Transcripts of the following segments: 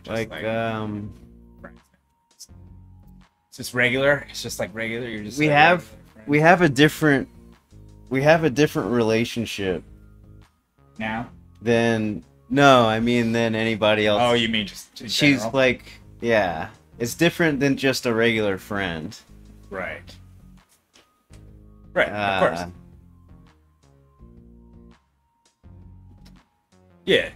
just like friends? It's just regular. It's just like regular. You're just we like have regular we have a different relationship now. than than anybody else. Oh, you mean just in She's general? like, yeah, it's different than just a regular friend. Right. Right. Of course. Yeah.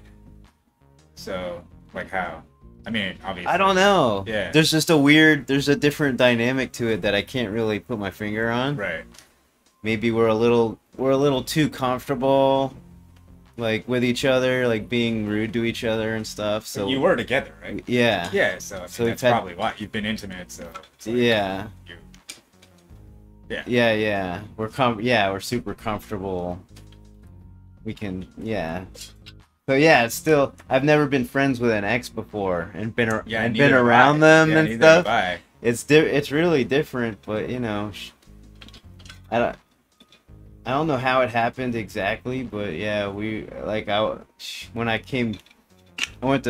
So, like how? I mean, obviously. I don't know. Yeah. There's a different dynamic to it that I can't really put my finger on. Right. Maybe we're a little too comfortable, like with each other, like being rude to each other and stuff. So you were together, right? Yeah. Yeah. So, I mean, So that's probably why you've been intimate. So. It's like Yeah. Yeah. Yeah. We're super comfortable. We can, yeah. So yeah, it's still. I've never been friends with an ex before and been around them and stuff. It's really different, but you know, I don't know how it happened exactly, but yeah, when I went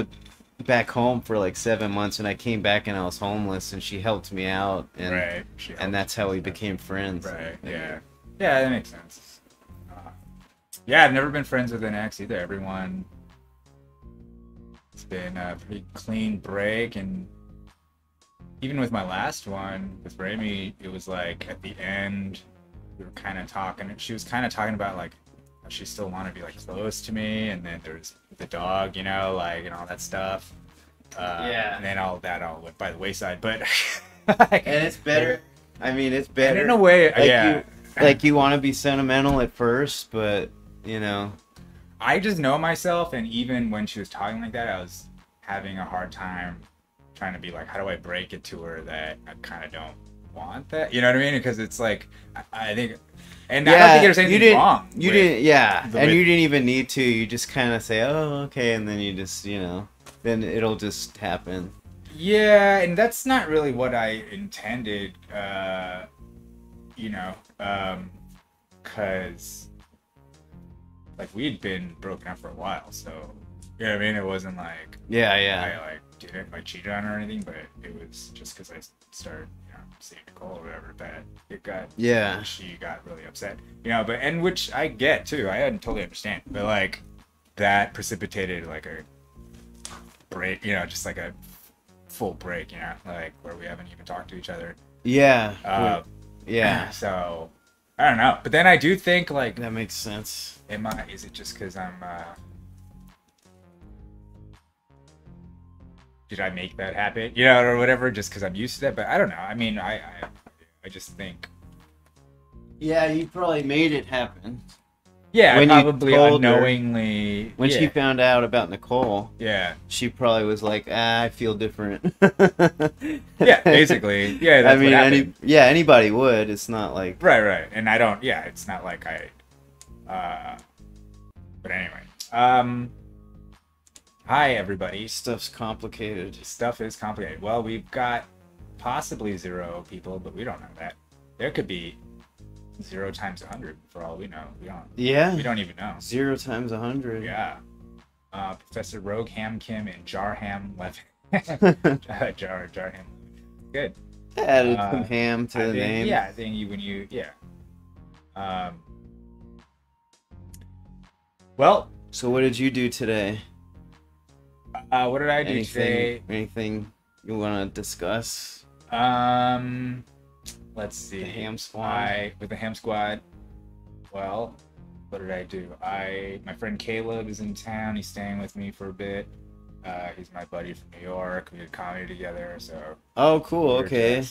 back home for like 7 months, and I came back and I was homeless, and she helped me out, and and that's how we became friends. Right. Yeah. Yeah, that makes sense. Yeah, I've never been friends with an ex either. It's been a pretty clean break, and even with my last one with Remy, it was like at the end we were kind of talking. She was kind of talking about like how she still wanted to be like close to me, and then there's the dog, you know, like and all that stuff. And then all that all went by the wayside, but and it's better. I mean, it's better in a way. You want to be sentimental at first, but you know, I just know myself, and even when she was talking like that, I was having a hard time trying to be like, how do I break it to her that I kind of don't want that? You know what I mean? Because it's like, I think, and I don't think there's anything wrong. You didn't even need to. You just kind of say, oh, okay, and then you just, you know, then it'll just happen. Yeah, and that's not really what I intended, you know, because like we'd been broken up for a while, so you know what I mean. It wasn't like I cheated on her or anything, but it was just because I started, you know, seeing Nicole or whatever that it got. Yeah. She got really upset, you know, and which I get too. I didn't totally understand, but like that precipitated like a break, you know, just like a full break, you know, like where we haven't even talked to each other. Yeah. So I don't know, but then I do think like that makes sense. Is it just because I'm did I make that happen, you know, or whatever, just because I'm used to that? But I don't know. I mean, I just think, yeah, you probably made it happen. Yeah, when probably you told unknowingly. Her, when she found out about Nicole, yeah, she probably was like, I feel different. Yeah, basically. Yeah, that's what happened. Anybody would. It's not like right, and I don't. Yeah, it's not like I. But anyway, hi everybody. Stuff's complicated. Stuff is complicated. Well, we've got possibly 0 people, but we don't know that. There could be 0 times 100 for all we know. We don't. Yeah. We don't even know. 0 times 100. Yeah. Professor Rogueham, Kim, and Jarham, Levin. Jarham. Good. Added some ham to the name. Yeah, I think Well. So what did you do today? What did I do today? Anything you want to discuss? Let's see. The ham squad. With the ham squad. Well, what did I do? My friend Caleb is in town. He's staying with me for a bit. He's my buddy from New York. We did comedy together, so. Oh, cool. Okay.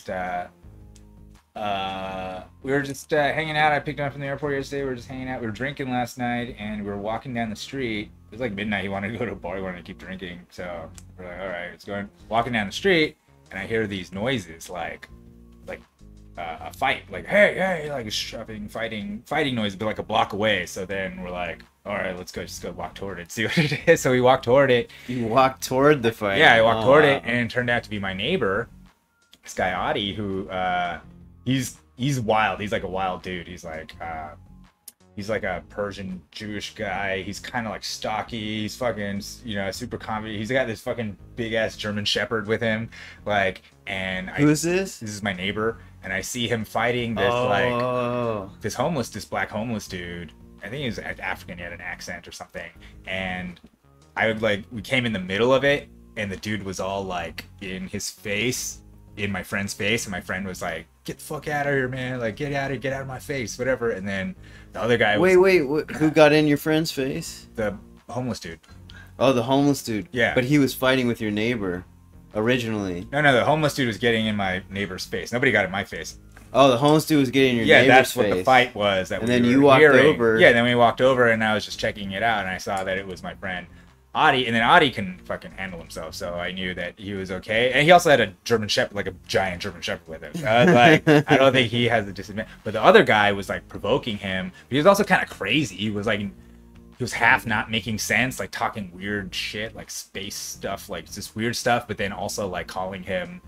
We were just hanging out. I picked him up from the airport yesterday. We were just hanging out. We were drinking last night, and we were walking down the street. It was like midnight. He wanted to go to a bar. He wanted to keep drinking. So we're like, all right, let's go. Walking down the street, and I hear these noises like a fight. Like, hey, like shoving, fighting noise, but like a block away. So then we're like, all right, let's just go walk toward it, see what it is. So we walked toward it. You walked toward the fight? Yeah, I walked toward it, and it turned out to be my neighbor, this guy Adi, who he's wild. He's like a wild dude. He's like He's like a Persian Jewish guy. He's kind of like stocky. He's fucking, you know, super confident. He's got this fucking big ass German Shepherd with him. Like, and who is this? This is my neighbor, and I see him fighting this this black homeless dude. I think he was African. He had an accent or something. And we came in the middle of it, and the dude was all like in his face, in my friend's face, and my friend was like, "Get the fuck out of here, man! Like, get out of my face, whatever." And then the other guy was... Wait, who got in your friend's face? The homeless dude. Oh, the homeless dude. Yeah. But he was fighting with your neighbor originally. No, the homeless dude was getting in my neighbor's face. Nobody got in my face. Oh, the homeless dude was getting in your neighbor's face. Yeah, that's what the fight was. And then you walked over. Yeah, then we walked over, and I was just checking it out, and I saw that it was my friend Adi, and then Adi can fucking handle himself, so I knew that he was okay. And he also had a German Shepherd, like a giant German Shepherd with him. So I was like, I don't think he has a disadvantage. But the other guy was like provoking him. But he was also kind of crazy. He was like, he was half not making sense, like talking weird shit, like space stuff, like just weird stuff. But then also like calling him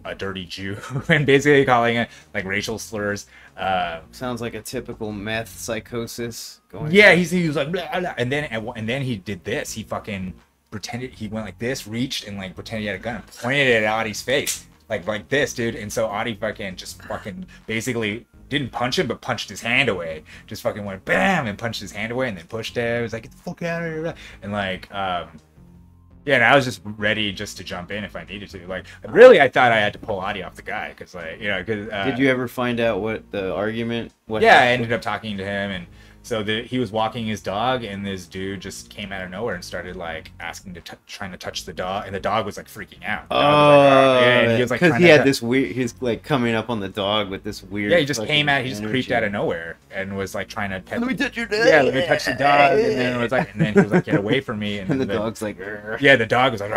a dirty Jew and basically calling it like racial slurs. Sounds like a typical meth psychosis going yeah on. he was like blah, blah. And then he did this. He fucking pretended, he went like this, reached and like pretended he had a gun and pointed it at Adi's face like this, dude. And so Adi fucking basically didn't punch him but punched his hand away, just fucking went bam and punched his hand away and then pushed him. It was like, get the fuck out of here. And like yeah, and I was just ready just to jump in if I needed to. Like, really, I thought I had to pull Adi off the guy because, like, you know, because. Did you ever find out what the argument? Yeah, I ended up talking to him, and so he was walking his dog, and this dude just came out of nowhere and started like asking trying to touch the dog, and the dog was like freaking out. Yeah, and he was like, because he had this weird. He's like coming up on the dog with this weird. Yeah, he just came out. He just creeped out of nowhere and was like trying to pet. Let me touch your dog. Yeah, let me touch the dog, and then it was like, and then he was like, get away from me, and the dog's like, Rrr. Yeah, the dog was like,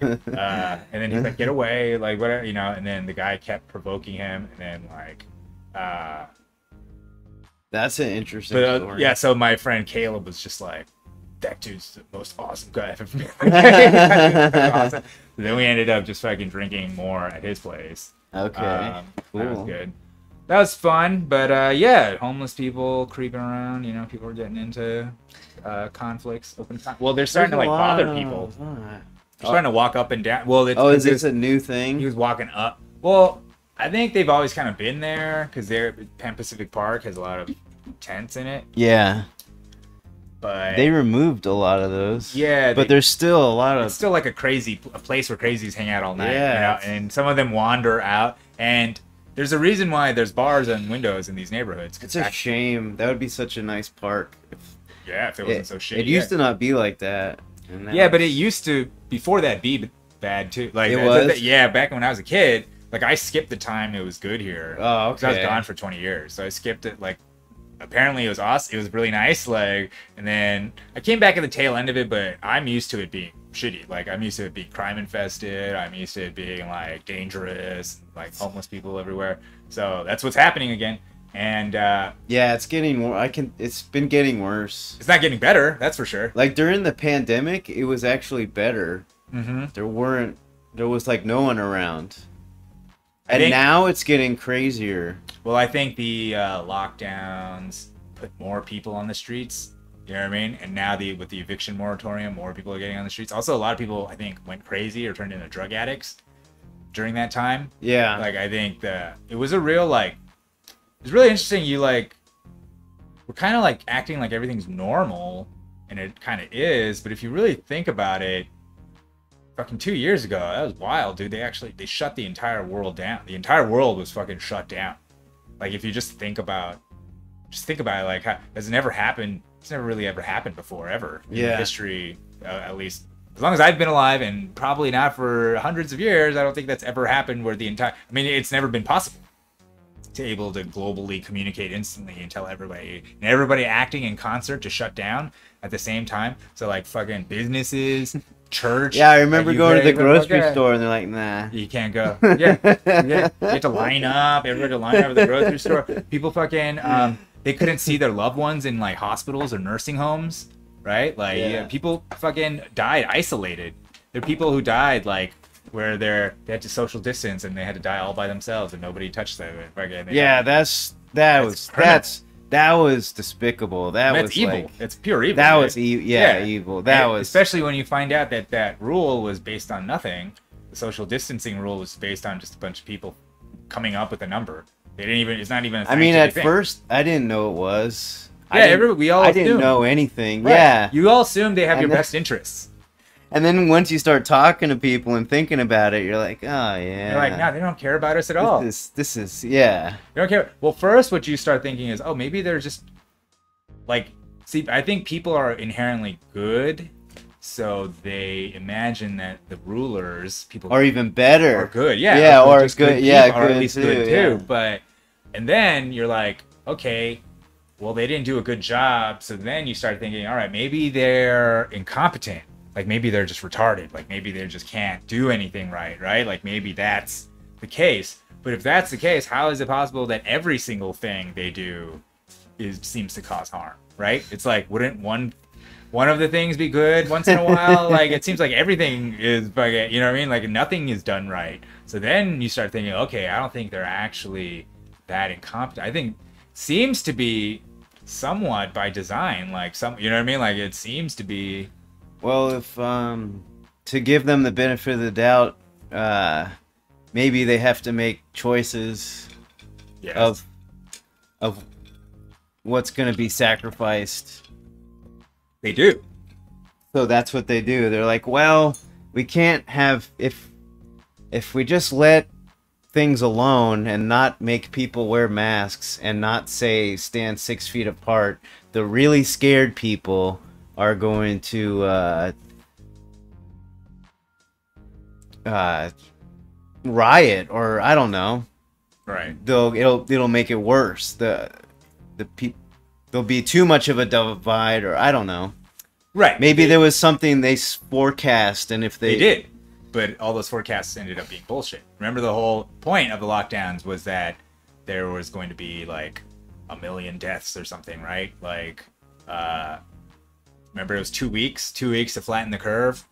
and then he's like, get away, like whatever, you know. And then the guy kept provoking him, and then like, that's an interesting story. Yeah, so my friend Caleb was just like, that dude's the most awesome guy I've ever met. Awesome. So then we ended up just fucking drinking more at his place. Okay, cool. That was good. That was fun, but yeah, homeless people creeping around. You know, people are getting into conflicts. Well, they're starting to like bother people. They're starting to walk up and down. Well, is this a new thing? He was walking up. Well, I think they've always kind of been there because Pan Pacific Park has a lot of tents in it. Yeah. But they removed a lot of those. Yeah. But there's still a lot of... It's still like a place where crazies hang out all night. Yeah. You know? And some of them wander out. And there's a reason why there's bars and windows in these neighborhoods. It's a shame. That would be such a nice park. If it wasn't so shitty. It used to not be like that. Yeah, but it used to, before that, be bad too. Like it was? Yeah, back when I was a kid. Like, I skipped the time it was good here. Oh, okay. Because I was gone for 20 years. So I skipped it, like, apparently it was awesome. It was really nice. Like, and then I came back at the tail end of it, but I'm used to it being shitty. Like, I'm used to it being crime infested. I'm used to it being, like, dangerous. Like, homeless people everywhere. So that's what's happening again. And, yeah, it's getting more. It's been getting worse. It's not getting better, that's for sure. Like, during the pandemic, it was actually better. Mm-hmm. There was, like, no one around. And now it's getting crazier. Well, I think the lockdowns put more people on the streets. You know what I mean? And now with the eviction moratorium, more people are getting on the streets. Also, a lot of people, I think, went crazy or turned into drug addicts during that time. Yeah. Like, I think it was a real, like... It was really interesting. We're kind of, like, acting like everything's normal. And it kind of is. But if you really think about it, fucking 2 years ago, that was wild, dude. They shut the entire world down. The entire world was fucking shut down. Like, if you just think about it, like, has it never happened? It's never really ever happened before, ever in history, at least as long as I've been alive, and probably not for hundreds of years. I don't think that's ever happened where it's never been possible to able to globally communicate instantly and tell everybody acting in concert to shut down at the same time. So, like, fucking businesses, church. Yeah, I remember going to the grocery store and they're like, nah. You can't go. Yeah. You have to line up. Everybody to line up at the grocery store. People fucking, they couldn't see their loved ones in, like, hospitals or nursing homes, right? Like, people fucking died isolated. There are people who died, like, where they had to social distance and they had to die all by themselves and nobody touched them. And fucking, that's that was despicable. That was evil. Like, it's pure evil. That was evil. That was, especially when you find out that that rule was based on nothing. The social distancing rule was based on just a bunch of people coming up with a number. They didn't even. It's not even. I mean, at first, I didn't know it was. Yeah, we all. I didn't know anything. Right. Yeah, you all assume they have your best interests. And then once you start talking to people and thinking about it, you're like, oh yeah. You're like, no, they don't care about us at all. This is yeah. They don't care. Well, first, what you start thinking is, oh, maybe they're just like. See, I think people are inherently good, so they imagine that the rulers, people are even better, are good. Yeah, yeah, or just good, people, yeah, or at least good too. Yeah. But and then you're like, okay. Well, they didn't do a good job, so then you start thinking, all right, maybe they're incompetent. Like, maybe they're just retarded. Like, maybe they just can't do anything right? Like, maybe that's the case. But if that's the case, how is it possible that every single thing they do seems to cause harm, right? It's like, wouldn't one of the things be good once in a while? Like, it seems like everything is, you know what I mean? Like, nothing is done right. So then you start thinking, okay, I don't think they're actually that incompetent. I think seems to be somewhat by design, like you know what I mean? Like, it seems to be. Well, if to give them the benefit of the doubt, maybe they have to make choices of what's going to be sacrificed. They do. So that's what they do. They're like, well, we can't have if we just let things alone and not make people wear masks and not say stand 6 feet apart, the really scared people are going to riot, or I don't know. Right. It'll make it worse. There'll be too much of a divide, or I don't know. Right. Maybe there was something they forecast, and if they did. But all those forecasts ended up being bullshit. Remember, the whole point of the lockdowns was that there was going to be like 1 million deaths or something, right? Like, remember it was 2 weeks to flatten the curve,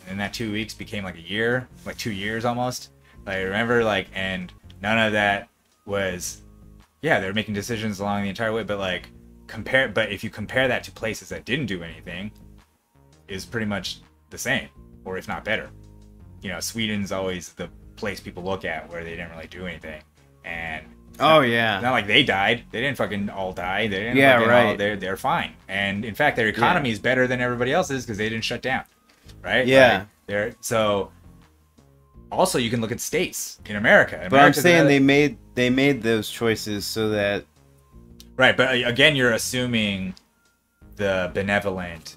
and that 2 weeks became like a year, like 2 years almost. Like, remember, like, and none of that was, yeah, they were making decisions along the entire way, but like but if you compare that to places that didn't do anything, is pretty much the same, or if not better. You know, Sweden's always the place people look at where they didn't really do anything. And it's not like they died. They didn't fucking all die. They didn't right. They're fine. And in fact, their economy is better than everybody else's because they didn't shut down. Right? Yeah. Like, so also you can look at states in America. But I'm saying they made those choices so that. Right, but again, you're assuming the benevolent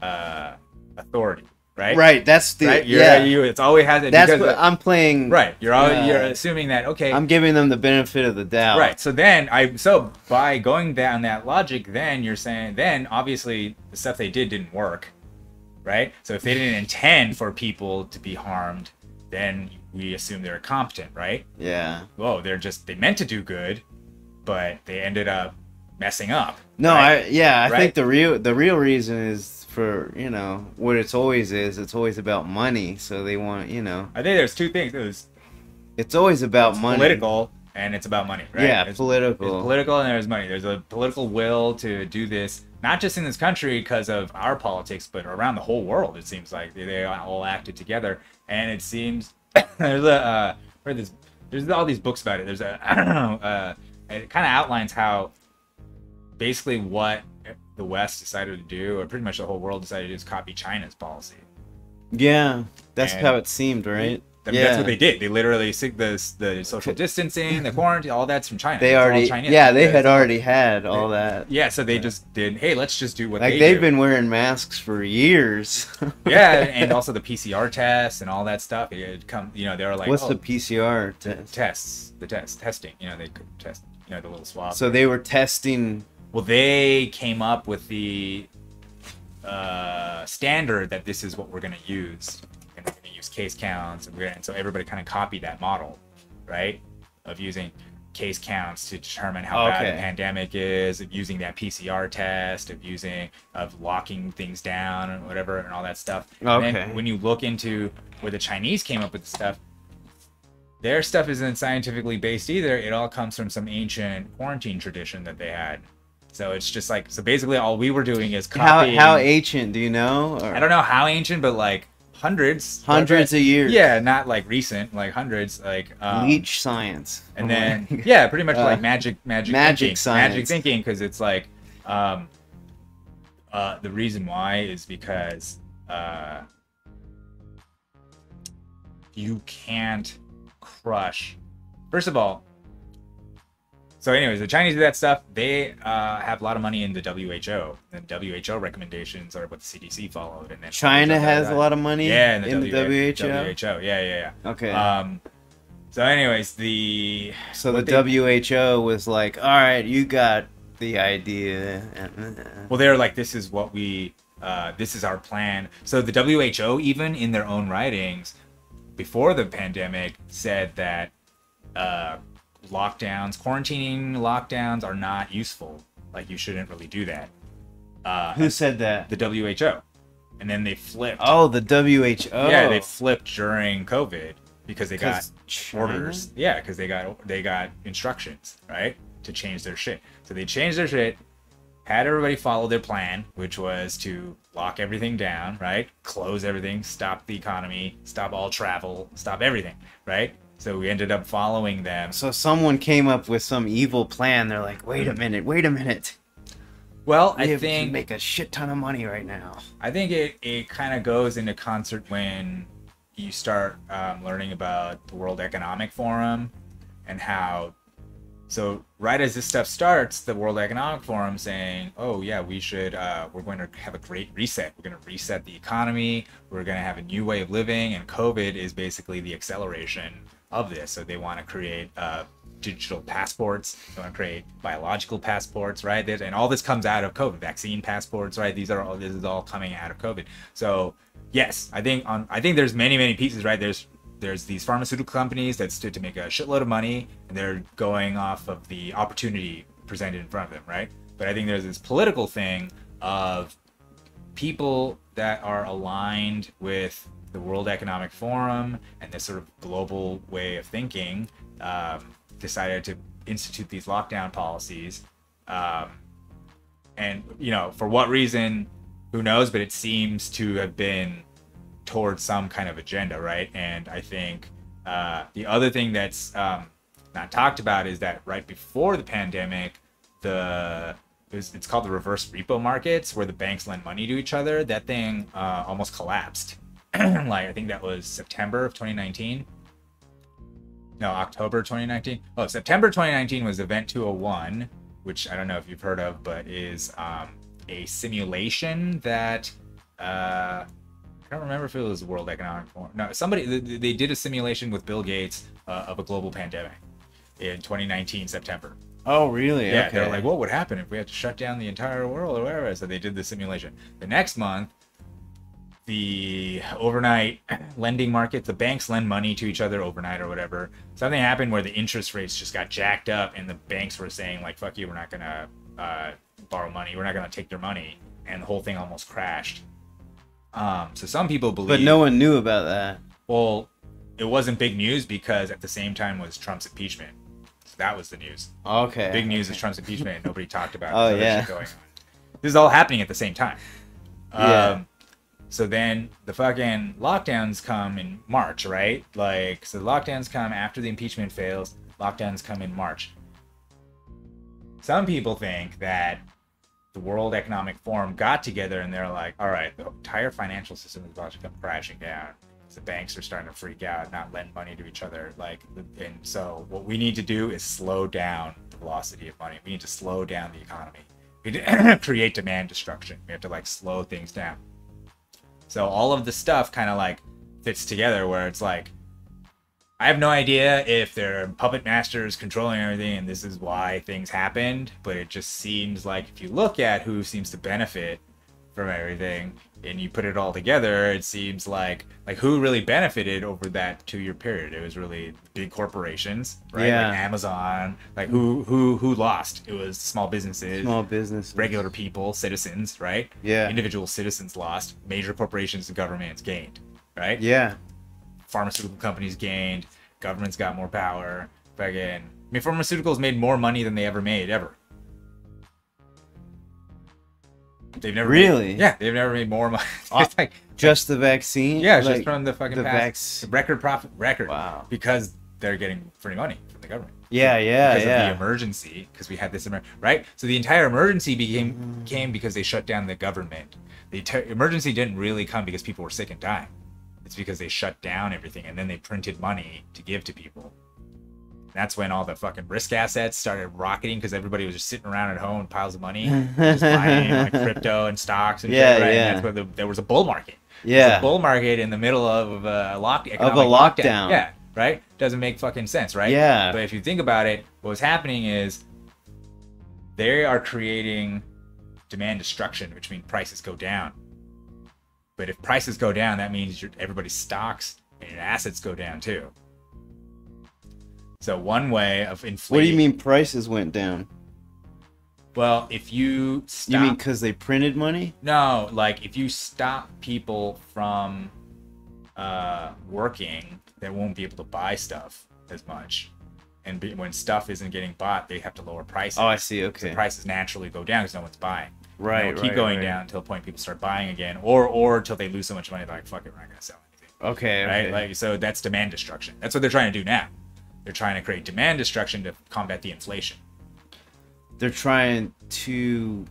authority. Right. Right. That's the. Right? It's always has. That's what I'm playing. Right. You're assuming that. Okay. I'm giving them the benefit of the doubt. Right. So then by going down that logic, then you're saying obviously the stuff they didn't work, right? So if they didn't intend for people to be harmed, then we assume they're incompetent, right? Yeah. Whoa, they meant to do good, but they ended up messing up. No, right? I think the real reason is for, what it's always about money. So they want, I think there's two things. It's always about money. Political, and it's about money, right? Yeah, It's political, and there's money. There's a political will to do this, not just in this country because of our politics, but around the whole world. It seems like they all acted together, and it seems there's all these books about it. There's it kind of outlines how basically what the West decided to do, or pretty much the whole world decided to do, is copy China's policy. Yeah, that's how it seemed, right? I mean, that's what they did. They literally the social distancing, the quarantine, all that's from China. They had already had all that. Yeah, so they just did. Hey, let's just do what they've been wearing masks for years. Yeah, and also the PCR tests and all that stuff. They were like, what's the PCR test? Testing. They could test. The little swab. So they were testing. Well, they came up with the standard that this is what we're going to use. And we're going to use case counts. And so everybody kind of copied that model, right? Of using case counts to determine how bad the pandemic is, of using that PCR test, of locking things down and whatever and all that stuff. And then when you look into where the Chinese came up with the stuff, their stuff isn't scientifically based either. It all comes from some ancient quarantine tradition that they had. So it's just like, so basically all we were doing is copying. How ancient, do you know? Or? I don't know how ancient, but like hundreds of years. Yeah, not like recent, like hundreds, like leech science. And then yeah, pretty much like magic thinking, science. Magic thinking, because it's like the reason why is because you can't crush. First of all, so anyways, the Chinese do that stuff. They have a lot of money in the WHO. The WHO recommendations are what the CDC followed, and then China has a lot of money. Yeah, in the WHO. WHO. Yeah. Okay. So anyways, the WHO was like, all right, you got the idea. Well, they're like, this is what we, this is our plan. So the WHO, even in their own writings, before the pandemic, said that quarantining lockdowns are not useful. Like, you shouldn't really do that. Who said that? The WHO. And then they flipped. Oh, the WHO. Yeah, they flipped during COVID because they got orders. Yeah, because they got instructions, right, to change their shit. So they changed their shit, had everybody follow their plan, which was to lock everything down, right? Close everything, stop the economy, stop all travel, stop everything, right? So we ended up following them. So someone came up with some evil plan. They're like, wait a minute. Well, I think we can make a shit ton of money right now. I think it kind of goes into concert when you start learning about the World Economic Forum and how. So right as this stuff starts, the World Economic Forum saying, oh yeah, we should, we're going to have a great reset. We're going to reset the economy. We're going to have a new way of living. And COVID is basically the acceleration of this. So they want to create digital passports. They want to create biological passports, right? And all this comes out of COVID. Vaccine passports, right? This is all coming out of COVID. So yes, I think there's many pieces, right? There's these pharmaceutical companies that stood to make a shitload of money, and they're going off of the opportunity presented in front of them, right? But I think there's this political thing of people that are aligned with the World Economic Forum and this sort of global way of thinking decided to institute these lockdown policies. And, you know, for what reason, who knows, but it seems to have been towards some kind of agenda, right? And I think the other thing that's not talked about is that right before the pandemic, it's called the reverse repo markets, where the banks lend money to each other. That thing almost collapsed. Like, I think that was September of 2019. No, October 2019. Oh, September 2019 was Event 201, which I don't know if you've heard of, but is a simulation that I don't remember if it was the World Economic Forum. No, they did a simulation with Bill Gates of a global pandemic in 2019 September. Oh, really? Yeah, okay. They're like, what would happen if we had to shut down the entire world or whatever? So they did the simulation. The next month, the overnight lending market, the banks lend money to each other overnight or whatever. Something happened where the interest rates just got jacked up, and the banks were saying, like, fuck you, we're not gonna borrow money, we're not gonna take their money, and the whole thing almost crashed. So some people believe, but no one knew about that. Well, it wasn't big news because at the same time was Trump's impeachment. So that was the news. Okay. Big news is Trump's impeachment, and nobody talked about it. Oh, yeah. Shit going on. This is all happening at the same time. Yeah. So then the fucking lockdowns come in March, right? Like, so the lockdowns come after the impeachment fails. Lockdowns come in March. Some people think that the World Economic Forum got together and they're like, all right, the entire financial system is about to come crashing down. The banks are starting to freak out, not lend money to each other. Like, and so what we need to do is slow down the velocity of money. We need to slow down the economy. We need to create demand destruction. We have to, like, slow things down. So all of the stuff kind of, like, fits together where it's like, I have no idea if they're puppet masters controlling everything and this is why things happened, but it just seems like if you look at who seems to benefit from everything and you put it all together, it seems like who really benefited over that 2-year period? It was really big corporations, right? Yeah. Like Amazon. Like who lost? It was small businesses, regular people, citizens, right? Yeah. Individual citizens lost. Major corporations and governments gained, right? Yeah. Pharmaceutical companies gained. Government's got more power. Fucking, I mean, pharmaceuticals made more money than they ever made, ever. They've never really? They've never made more money. It's like just the vaccine? Yeah, it's just from the fucking the past. Record profit. Wow. Because they're getting free money from the government. Yeah, because of the emergency, because we had this right. So the entire emergency came because they shut down the government. The emergency didn't really come because people were sick and dying. It's because they shut down everything and then they printed money to give to people. That's when all the fucking risk assets started rocketing because everybody was just sitting around at home with piles of money, just buying like crypto and stocks and shit, right? And that's when there was a bull market. There was a bull market in the middle of a lockdown. Yeah. Right? Doesn't make fucking sense, right? Yeah. But if you think about it, what's happening is they are creating demand destruction, which means prices go down. But if prices go down, that means everybody's stocks and your assets go down too. So one way of inflating... What do you mean prices went down? Well, if you stop... You mean because they printed money? No, like if you stop people from working, they won't be able to buy stuff as much, and when stuff isn't getting bought, they have to lower prices. Oh, I see. Okay. So prices naturally go down because no one's buying. Right. And they'll keep going down until the point people start buying again, or until they lose so much money they're like, fuck it, we're not gonna sell anything. Okay. Right. Like, so that's demand destruction. That's what they're trying to do now. They're trying to create demand destruction to combat the inflation. They're trying to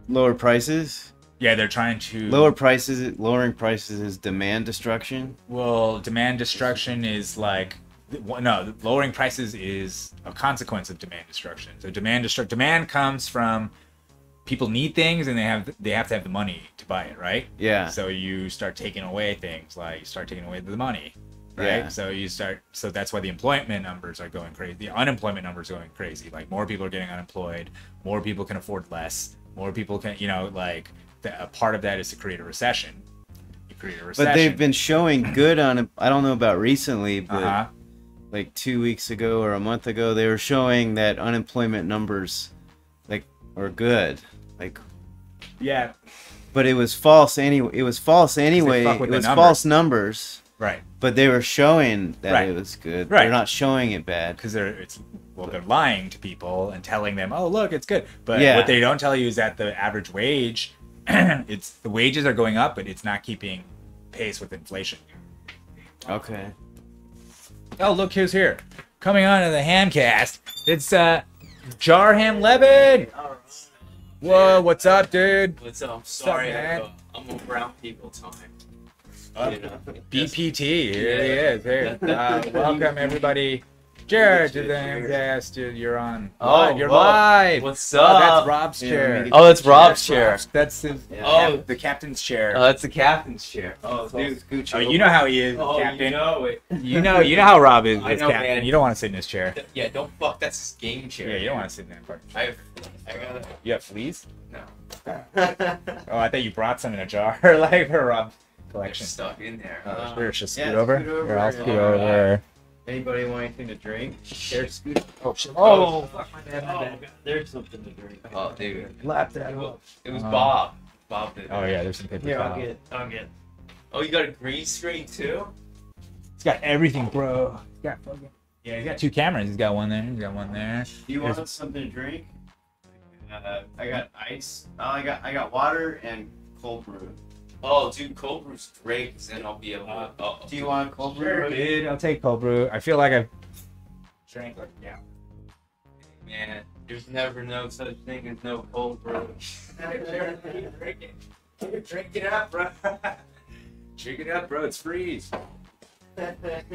lower prices. Yeah, they're trying to lower prices. Lowering prices is demand destruction. Well, demand destruction is like, no, lowering prices is a consequence of demand destruction. So demand comes from people need things and they have to have the money to buy it, right? Yeah. So you start taking away things, like you start taking away the money, right? Yeah. So that's why the employment numbers are going crazy. The unemployment numbers are going crazy. Like more people are getting unemployed, more people can afford less, more people can, like. A part of that is to create a recession. You create a recession. But they've been showing good on. I don't know about recently, but like 2 weeks ago or a month ago, they were showing that unemployment numbers are good. Yeah. But it was false anyway. It was false false numbers. Right. But they were showing that it was good. Right. They're not showing it bad. Because they're lying to people and telling them, oh look, it's good. But what they don't tell you is that the average wage. The wages are going up, but it's not keeping pace with inflation. Okay. Oh, look who's here. Coming on to the Hamcast. It's Jarham Levin. Whoa, what's up, dude? What's up? I'm sorry, I'm on brown people time. BPT, here he is. Hey, welcome everybody. Jared to the Hamcast. You're on. Oh, you're live. What's up? Oh, that's Rob's chair. Oh, that's Rob's chair. That's his. The captain's chair. Oh, that's the captain's chair. Oh, dude, Gucci. Oh, you know how he is, captain. You know it. You know how Rob is as captain. Man. You don't want to sit in his chair. Yeah, don't fuck. That's his game chair. Yeah, you don't want to sit in that part. I got it. You have fleas? No. Oh, I thought you brought some in a jar, like for Rob's collection. Stuck in there. Sure, just scoot over. Here, I'll scoot over. Anybody want anything to drink? There's scoot. Oh shit. Oh, fuck my bad. God. There's something to drink. Oh, dude. Lap that. It was Bob. Bob did. Oh yeah, there's some paper. Yeah, I'll get. Oh, you got a green screen too? He's got everything, bro. He's got fucking. Yeah, he's got 2 cameras. He's got one there. He's got one there. Do you want something to drink? I got ice. I got water and cold brew. Oh, dude, cold brew's great, because then I'll be able to... Do you want cold brew? Sure, dude. I'll take cold brew. I feel like I've drank like, yeah. Man, there's never no such thing as no cold brew. Drink it up, bro. Drink it up, bro. It's freeze. It's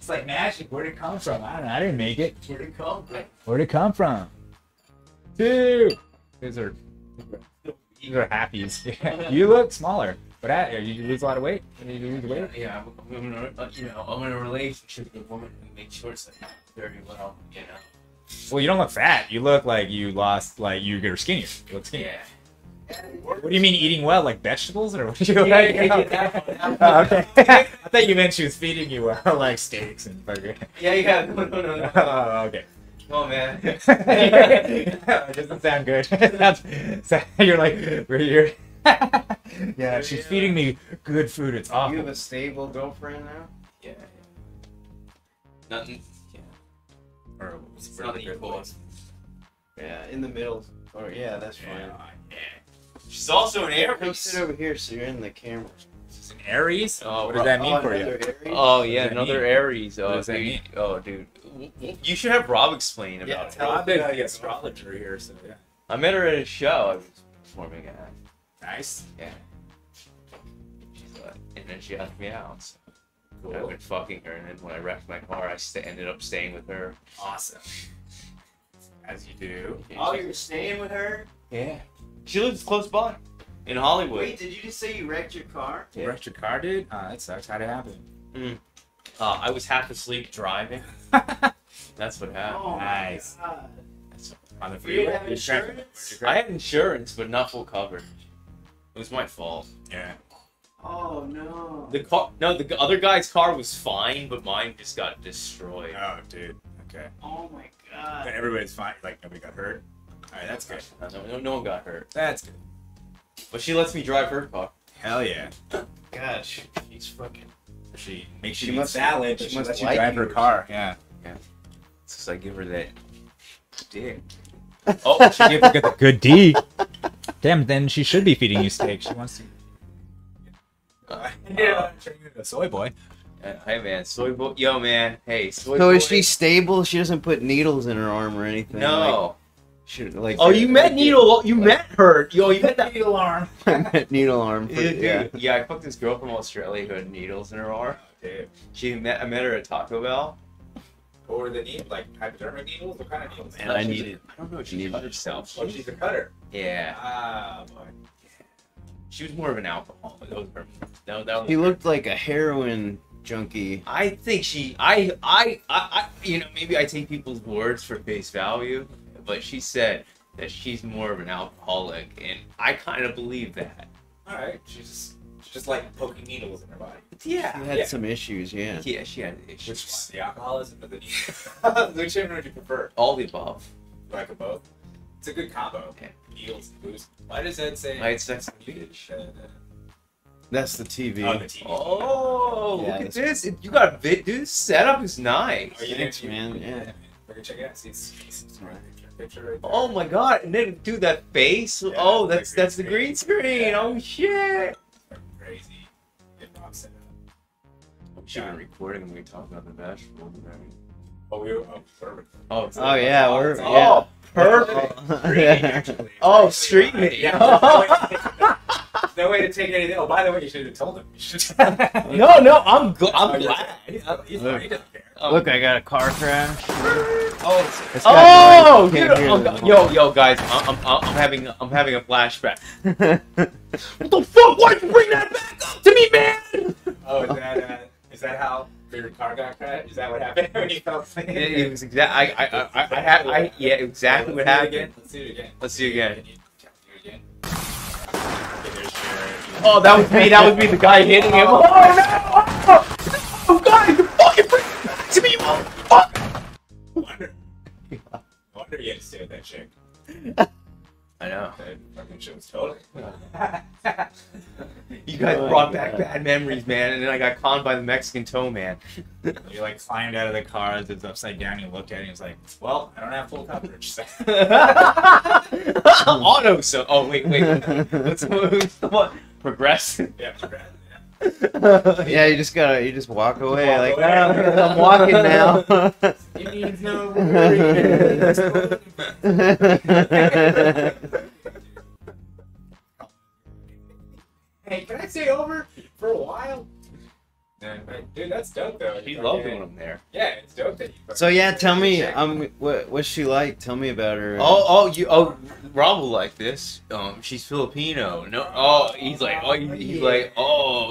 like magic. Where'd it come from? I don't know. I didn't make it. Where'd it come from? Where'd it come from? 2. These are happies. You look smaller, but you lose a lot of weight. You lose weight. Yeah, I'm in a relationship with a woman who makes sure it's very well, Well, you don't look fat. You look like you lost, like you get skinnier. You look skinnier. Yeah. What do you mean eating well, like vegetables, or what do you like? Oh, okay. I thought you meant she was feeding you like steaks and burger. Yeah. No. Oh, okay. Come on, man. It doesn't sound good. You're like, you're. Yeah, she's feeding me good food. It's awful. You have a stable girlfriend now? Yeah. Nothing. Yeah. Or It's not equal. Yeah, in the middle. Or yeah, that's fine. Yeah. She's also an Come Aries. sit over here so you're in the camera. It's an Aries? Oh, what does that mean for you? another Aries? Oh yeah, What does that another mean? Aries. Oh, What does that dude. mean? Oh, dude. You should have Rob explain about Yeah, it. tell Rob is the astrologer here, so yeah. I met her at a show. I was performing at. Nice. Yeah. And then she asked me out. So Cool. I've been fucking her, and then when I wrecked my car, I ended up staying with her. Awesome. As you do. Oh, you're staying with her? Yeah. She lives close by, in Hollywood. Wait, did you just say you wrecked your car? You wrecked your car, dude? That sucks. How'd it happen? I was half asleep driving. That's what happened. Oh, Nice. my God. On the You freeway? have insurance? I had insurance, but not full coverage. It was my fault. Yeah. Oh, no. The car, no, the other guy's car was fine, but mine just got destroyed. Oh, dude. Okay. Oh, my God. But everybody's fine. Like, nobody got hurt? Alright, that's good. No one got hurt. That's good. But she lets me drive her car. Hell yeah. God, she's fucking... She makes She you eat must- salad. she She must lets you like drive you her or car. Yeah. It's just I give her that dick. Oh, she gave her the good D. Damn, then she should be feeding you steak. She wants to. Yeah, turning into a soy boy. Hey man, soy boy. Yo man, hey soy So boy. is she stable? She doesn't put needles in her arm or anything? No. Like Oh, you met Needle. You met her. Yo, you met that needle arm. I met needle arm. Yeah, dude. Yeah, I fucked this girl from Australia who had needles in her arm. Dude. I met her at Taco Bell. What were the needles? Like hypodermic needles? What kind of needles? Man, I needed. I don't know. She needed cut herself. Oh, she's a cutter. Yeah. Ah, boy. She was more of an alcoholic. That was her. That was He her. looked like a heroin junkie. I think she. You know, maybe I take people's words for face value, but she said that she's more of an alcoholic, and I kind of believe that. All right. She's just like poking needles in her body. Yeah. She had some issues, yeah. Yeah, she had Which issues. one? The alcoholism or the needles? Which one would you prefer? All the above. Like a both? It's a good combo. Okay. Needles and booze. Why does that say? I had sex with you. That's the TV. Oh, the TV. Oh, Yeah, look at that's- this! You got a vid, dude. This setup is nice. Are you Thanks, there? man, yeah. We're gonna check it out. See, it's picture right there. Oh my god! And then do that face. Yeah, Oh, that's that's the the green green screen. Yeah. Oh shit! Crazy. Get Rob set up. We should have been recording when we talk about the vegetable. Right? Oh, we were. Oh, perfect. Oh, Oh yeah, we're it's yeah. perfect. Green, actually. Oh, street meat. Yeah. No way to take anything. Oh, by the way, you should have told him. You should. No, I'm glad. He's fine. He doesn't care. Look, I got a car crash. Oh, It's got Oh, noise. You dude, can't hear them. yo, guys, I'm having a flashback. What the fuck? Why'd you bring that back up to me, man? oh, is that how your car got crashed? Is that what happened when you fell asleep? It was yeah, exactly what happened. Let's do it again. Let's do it again. Can you do it again? Okay, there's your. Oh, that was me. That was me. The guy hitting him. Oh no! Oh God! You fucking bring it back to me, you motherfucker! Wonder you had to stay with that chick. I know. That fucking shit was totally. You guys brought back bad memories, man. And then I got conned by the Mexican toe man. You like climbed out of the car as it's upside down. You looked at it and he was like, "Well, I don't have full coverage." So. Auto so. Oh wait. What's the one? Progressive. Yeah, Yeah, you just walk away. Walk Like, away. "Ah, I'm walking now. it needs no worries. Hey, can I stay over for a while? Yeah, dude, that's dope though. He loved when I'm there. Yeah, it's dope that you. So yeah, tell me, what's she like? Tell me about her. Rob will like this. She's Filipino. No, he's like,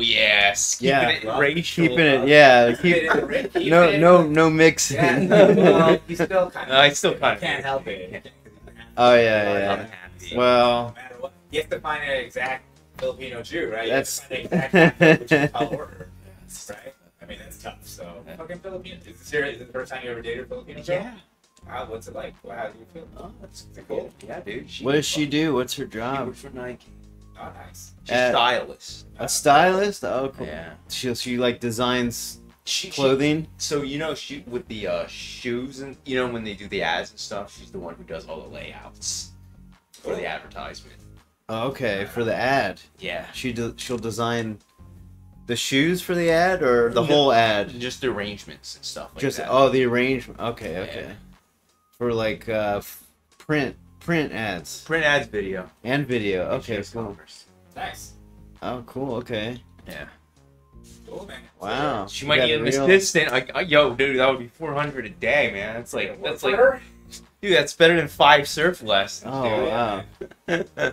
yes, Yeah. keeping it racial. keeping it, yeah. No mixing. Yeah, well, he's still kind of. I still kind of can't help it. Oh I'm yeah. happy. Well, No matter what, you have to find an exact Filipino Jew, right? That's- You have to find an exact which is tall order, right? I mean, that's tough. So, fucking Filipino. Is it the first time you ever dated a Filipino girl? Yeah. Wow, what's it like? How do you feel? Oh, that's cool. Yeah, dude. what does she do? What's her She job? works for Nike. Oh, nice. She's stylist. A stylist? Oh, cool. Yeah. She like designs clothing. So she with the shoes and when they do the ads and stuff, she's the one who does all the layouts for the advertisement. Okay, for the ad. Yeah. She'll design the shoes for the ad or the whole ad? Just the arrangements and stuff like that. Oh, the arrangement. Okay, okay. Yeah. For like print ads. Print ads, video. And video. Okay, cool. Nice. Oh, cool. Okay. Yeah. Cool, man. Wow. She might need an assistant. Yo, dude, that would be $400 a day, man. That's like dude, that's better than 5 surf lessons. Oh, dude. Wow.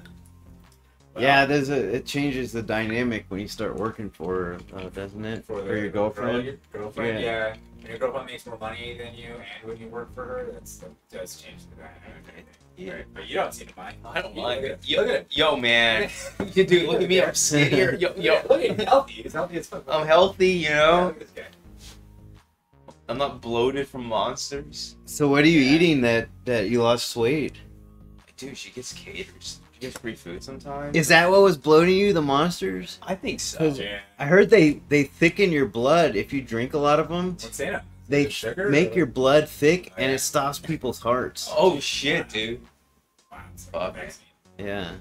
Yeah, it changes the dynamic when you start working for her, doesn't it? For your girlfriend. Girlfriend, yeah. When your girlfriend makes more money than you, and when you work for her, that does change the dynamic. Yeah. Right? But you don't seem to mind. I don't mind it. Yo, man. Dude, look at me. I'm sitting here. Yo. Look at healthy. He's healthy as fuck. I'm healthy, I'm not bloated from monsters. So what are you eating that you lost weight? Dude, she gets caters. She gets free food sometimes. Is that what was bloating you, the monsters? I think so. Yeah. I heard they thicken your blood if you drink a lot of them. What's that? They make your blood thick and it stops people's hearts. Oh shit, dude. Wow, yeah.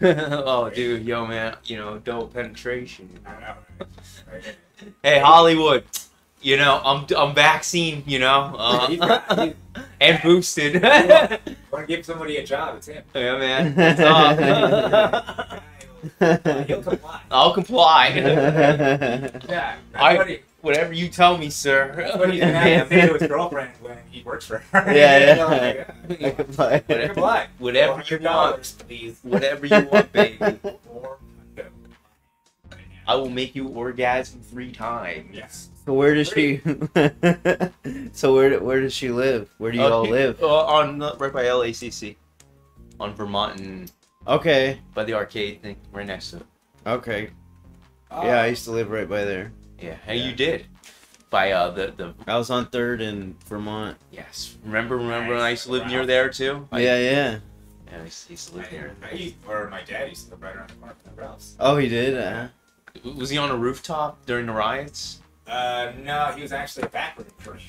Oh, dude, yo, man. Adult penetration. I know. Right? Hey, Hollywood. I'm vaccine. And boosted. Want to give somebody a job? It's him. Yeah, man. He'll comply. I'll comply. Yeah. Whatever you tell me, sir. That's what he's gonna have to say to his girlfriend when he works for her. Yeah. I comply. Whatever you want, please. Whatever you want, baby. I will make you orgasm 3 times. Yes. So where does she? So where does she live? Where do you all live? Right by LACC, on Vermont and okay, by the arcade thing, right next to it. Okay. Yeah, I used to live right by there. Yeah, and you did. By the. I was on 3rd in Vermont. Yes. Remember when I used to live near there too? Yeah. Yeah, I used to live there. My dad used to live right around the corner from the house. Oh, he did. Was he on a rooftop during the riots? No, he was actually a back room for me.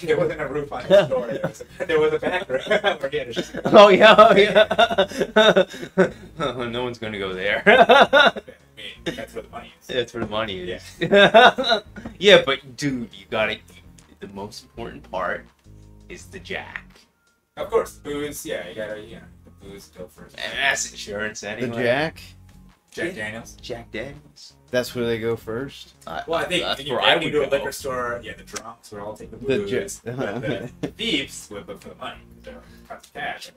There wasn't a roof on his store. There was a back room where he had a shower. Oh yeah. No one's gonna go there. That's where the money is. That's where the money is. Yeah. Yeah, but dude, you gotta. The most important part is the jack. Of course, booze. Yeah, you gotta. The booze go first. And that's insurance anyway. The Jack. Jack Daniels. Jack Daniels. That's where they go first. Well, I think that's where I would would go to a go. liquor store. Yeah, the drunks would all take the booze. The thieves would look for the money. They're cut the cash.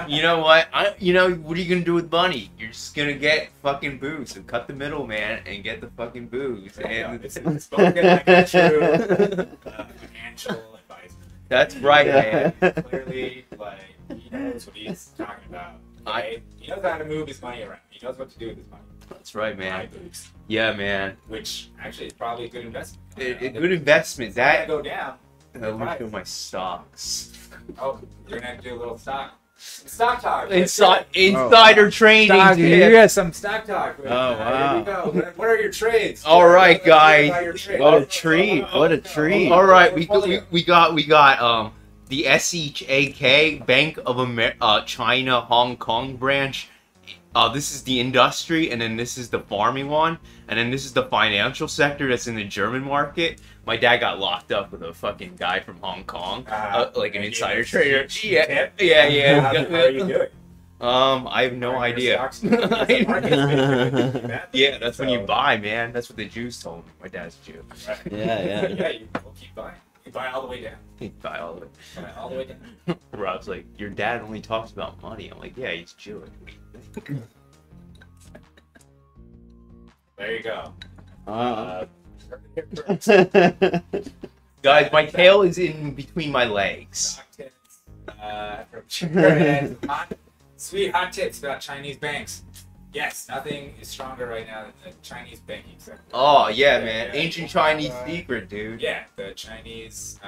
You know what? What are you gonna do with money? You're just gonna get fucking booze. So cut the middleman and get the fucking booze. And it's spoken like a true financial advisor. That's right, man. Clearly, he knows what he's talking about. Right? He knows how to move his money around. He knows what to do with his money. That's right, man. Buy booze. Yeah, man. Which actually is probably a good investment. A good investment. That go down. Let me do my stocks. Oh, you're gonna have to do a little stock talk. Insider trading. You got some stock talk. Oh wow. Here we go. What are your trades? All right, guys. What a treat! What a treat! All right, we got the SHAK Bank of China Hong Kong branch. This is the industry, and then this is the farming one, and then this is the financial sector that's in the German market. My dad got locked up with a fucking guy from Hong Kong, like an insider trader. Yeah. How are you doing? I have no idea. Yeah, that's when you buy, man. That's what the Jews told me. My dad's Jew. Right. Yeah. Yeah, we'll keep buying. You buy all the way down. You buy all the way. Buy all the way down. Rob's like, your dad only talks about money. I'm like, yeah, he's Jewish. There you go. Guys, my tail is in between my legs. Sweet hot tips about Chinese banks. Yes, nothing is stronger right now than the Chinese banking sector. Oh, yeah, man. Ancient Chinese secret, dude. Yeah, the Chinese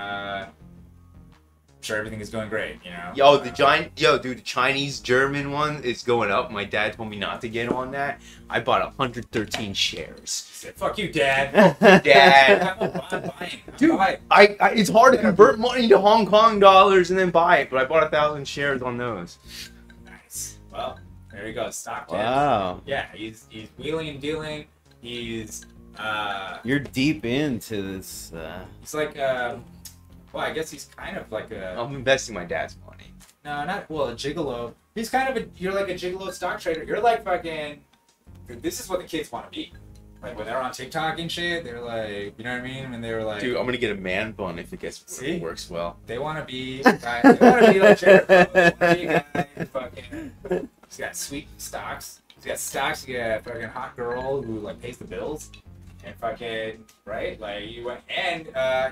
sure everything is going great, you know? Yo, dude, the Chinese German one is going up. My dad told me not to get on that. I bought 113 shares. Said, fuck you, Dad. Dad. I'm buying. Dude, it's hard to convert money to Hong Kong dollars and then buy it, but I bought 1,000 shares on those. Nice. Well, there you go. Stock tips. Wow. Yeah, he's wheeling and dealing. He's You're deep into this. he's like well, I guess he's kind of like a I'm investing my dad's money. no, not well, a gigolo. He's kind of you're like a gigolo stock trader. You're like fucking. This is what the kids want to be. Like when they're on TikTok and shit, they're like, you know what I mean? When they were like, Dude, I'm gonna get a man bun if it works well. they want to be. They want to be like Jared. They want to be a guy who fucking. He's got sweet stocks. He's got stocks. He's got a fucking hot girl who like pays the bills. And fucking right, like you went, and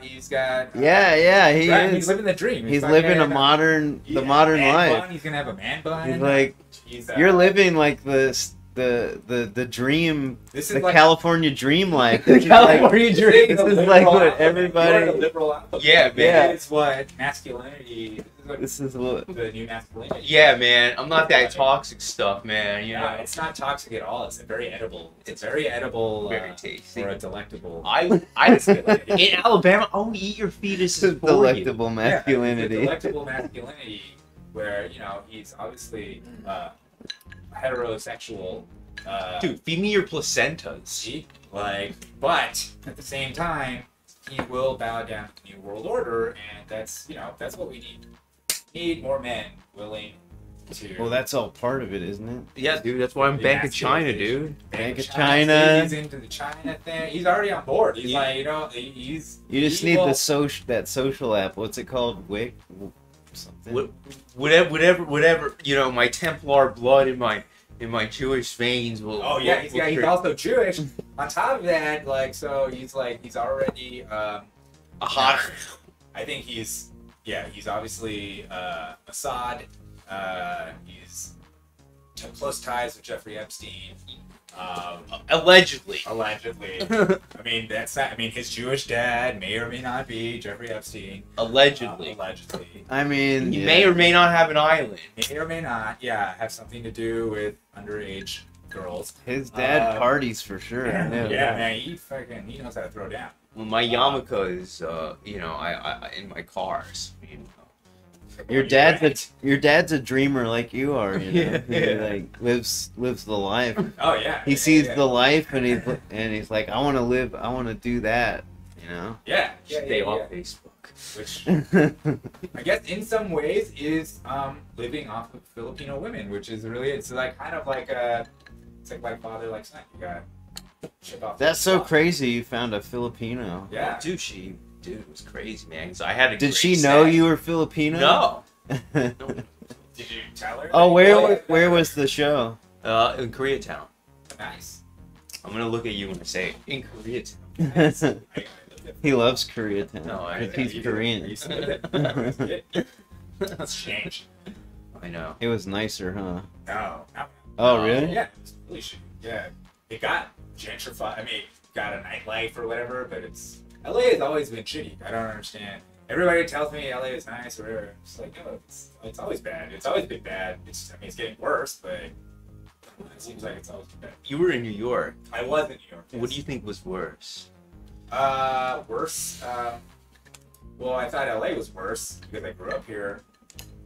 he's got Yeah, he right, is. he's living the dream. He's living the modern life. Bun. He's gonna have a man bun. He's like, you're living like the dream, this is the like, California dream life. The California dream. This is like what everybody. Yeah, man. Yeah. It's what masculinity. This is what. The new masculinity. Yeah, man. I'm not that toxic stuff, man. You know, Yeah, it's not toxic at all. It's very edible. It's very edible. very tasty. Or a delectable. I in Alabama, I'll eat your fetuses for you. Delectable masculinity. Yeah, delectable masculinity, where you know he's obviously heterosexual. Dude, feed me your placentas. See? Like, but at the same time, he will bow down to the New World Order, and that's that's what we need. Need more men willing to. Well, that's all part of it, isn't it? Yeah, dude. That's why I'm Bank of China, dude. Bank of China. He's into the China thing. He's already on board. He's like, he's. You just need that social app. What's it called? Wick. Something. Whatever. You know, my Templar blood in my Jewish veins will. Oh yeah, he's also Jewish. On top of that, like, so he's already a hot. I think he's obviously Assad. He's close ties with Jeffrey Epstein. Allegedly. I mean, his Jewish dad may or may not be Jeffrey Epstein. Allegedly. I mean, he may or may not have an island. May or may not, have something to do with underage girls. His dad parties for sure. Yeah, man, he knows how to throw down. Well, my yarmulke is, I in my cars. You know. Your dad's a dreamer like you are. You know? He like lives the life. Oh yeah. He sees the life and he's like, I want to live. I want to do that. You know. Yeah. Stay off Facebook. Which I guess in some ways is living off of Filipino women, which is really it's like kind of like it's like father like son. You got ship off. That's so crazy. You found a Filipino. Yeah. Dude, it was crazy, man. So I had a. Did she know you were Filipino? No. Did you tell her? Oh, where was the show? In Koreatown. Nice. I'm gonna look at you when I say in Koreatown. Nice. He loves Koreatown. No, he's Korean. It's changed. I know. It was nicer, huh? No. Oh, really? Yeah, it's really shitty. Yeah, it got gentrified. I mean, got a nightlife or whatever, but LA has always been shitty. I don't understand. Everybody tells me LA is nice or whatever. I'm just like, no, it's always bad. It's always been bad. It's getting worse, but it seems like it's always been bad. You were in New York. I was in New York. Yes. What do you think was worse? Worse. Well, I thought LA was worse because I grew up here.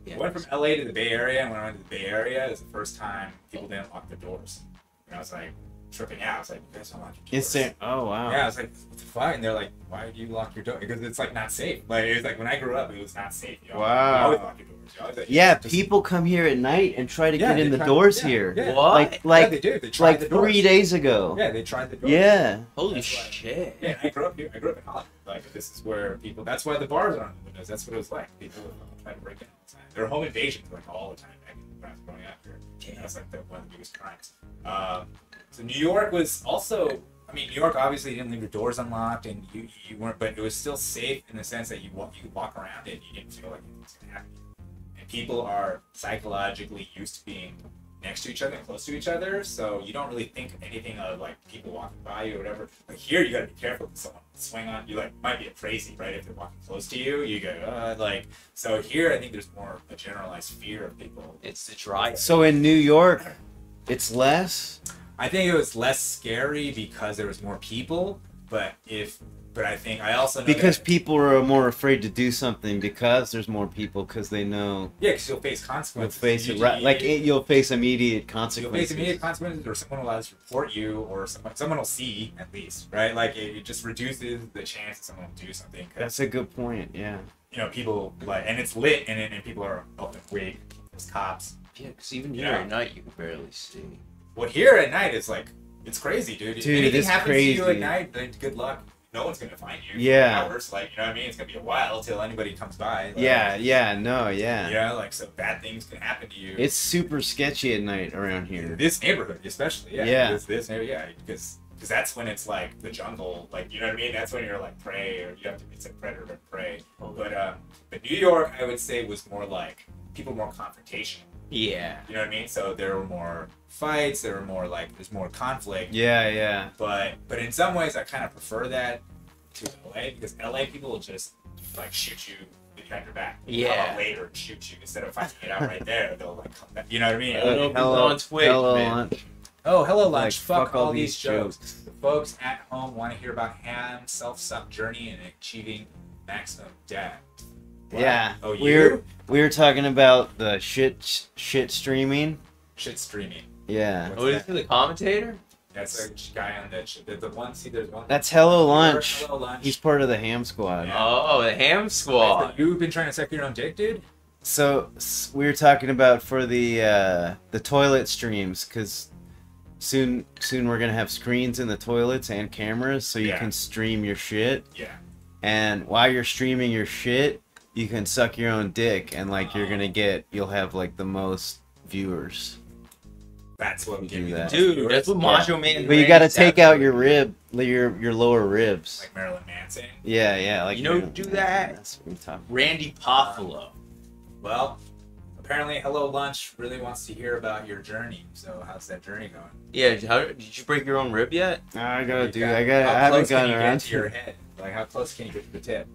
Yeah, I went from LA to the Bay Area, and when I went to the Bay Area, it was the first time people didn't lock their doors. And I was like tripping out. I was like, you guys don't lock your doors. Oh, wow. Yeah, I was like, what the fuck? And they're like, why do you lock your door? Because it's like not safe. Like it was like when I grew up, it was not safe. You know? Wow. You always lock your doors. You always, Yeah, people come here at night and try to get in the doors here. Yeah. What? Like they do. They tried the doors. 3 days ago. Yeah, they tried the doors. Yeah. Holy That's why- shit. Yeah, I grew up here. I grew up in Hollywood. Like this is where people. That's why the bars are on the windows. That's what it was like. People would try to break in all the time. There were home invasions like all the time back when I was growing up here. That's like one of the biggest crimes. So New York was also. I mean, New York obviously didn't leave your doors unlocked, and you weren't, but it was still safe in the sense that you could walk around it. You didn't feel like it was gonna happen. And people are psychologically used to being next to each other and close to each other, so you don't really think anything of like people walking by you or whatever. But here, you gotta be careful if someone swing on you, like might be crazy, right? If they're walking close to you, you go like. So here, I think there's more a generalized fear of people. It's the dry. So in New York, it's less. I think it was less scary because there was more people, but I think I also know Because that, people are more afraid to do something because there's more people because they know because you'll face you'll consequences. face it right, like you'll face immediate consequences. You'll face immediate consequences, or someone will always report you, or someone will see at least, right? Like it just reduces the chance that someone will do something. That's a good point. Yeah. You know, people like, and it's lit, and people are up and awake. There's cops. Yeah, because even here at night you can barely see. Well, here at night it's like it's crazy, dude. If anything it's happens crazy. to you at night, then good luck. No one's gonna find you. Yeah. For hours, like, you know what I mean? It's gonna be a while till anybody comes by. Like, Yeah. Yeah, like, so bad things can happen to you. It's super sketchy at night around here. This neighborhood, especially. Yeah. Yeah. This neighborhood, yeah, because that's when it's like the jungle, like, you know what I mean? That's when you're like prey, or you have to. It's like predator and prey. But New York, I would say, was more like people more confrontational. Yeah. You know what I mean? So there were more fights. There were more like there's more conflict. Yeah. But in some ways, I kind of prefer that to LA, because LA people will just like shoot you behind your back. Yeah. Come up later and shoot you instead of fighting it out right there. They'll like come back. You know what I mean? On Twitch, hello man. lunch. Oh, hello lunch. Like, fuck all these jokes. The folks at home want to hear about Ham's self-suck journey and achieving maximum depth. What? Yeah. Oh, you? We were talking about the shit streaming. Shit streaming. Yeah. What's Oh, is that? it the commentator? That's a guy on that. The one. See, there's one. That's Hello Lunch. Hello lunch. He's part of the Ham Squad. Yeah. Oh, the Ham Squad. You've been trying to suck your own dick, dude? So we were talking about for the toilet streams, because soon we're gonna have screens in the toilets and cameras, so you can stream your shit. Yeah. And while you're streaming your shit, you can suck your own dick, and like you'll have like the most viewers. That's what do give you that. the Dude, that's what Macho Man. But you gotta take out your your lower ribs. like Marilyn Manson. Yeah, like You know who do that? That's what I'm talking Randy Poffalo. Well, apparently Hello Lunch really wants to hear about your journey. So how's that journey going? Yeah, did you break your own rib yet? I How haven't close can gotten you around get to your head? Like how close can you get to the tip?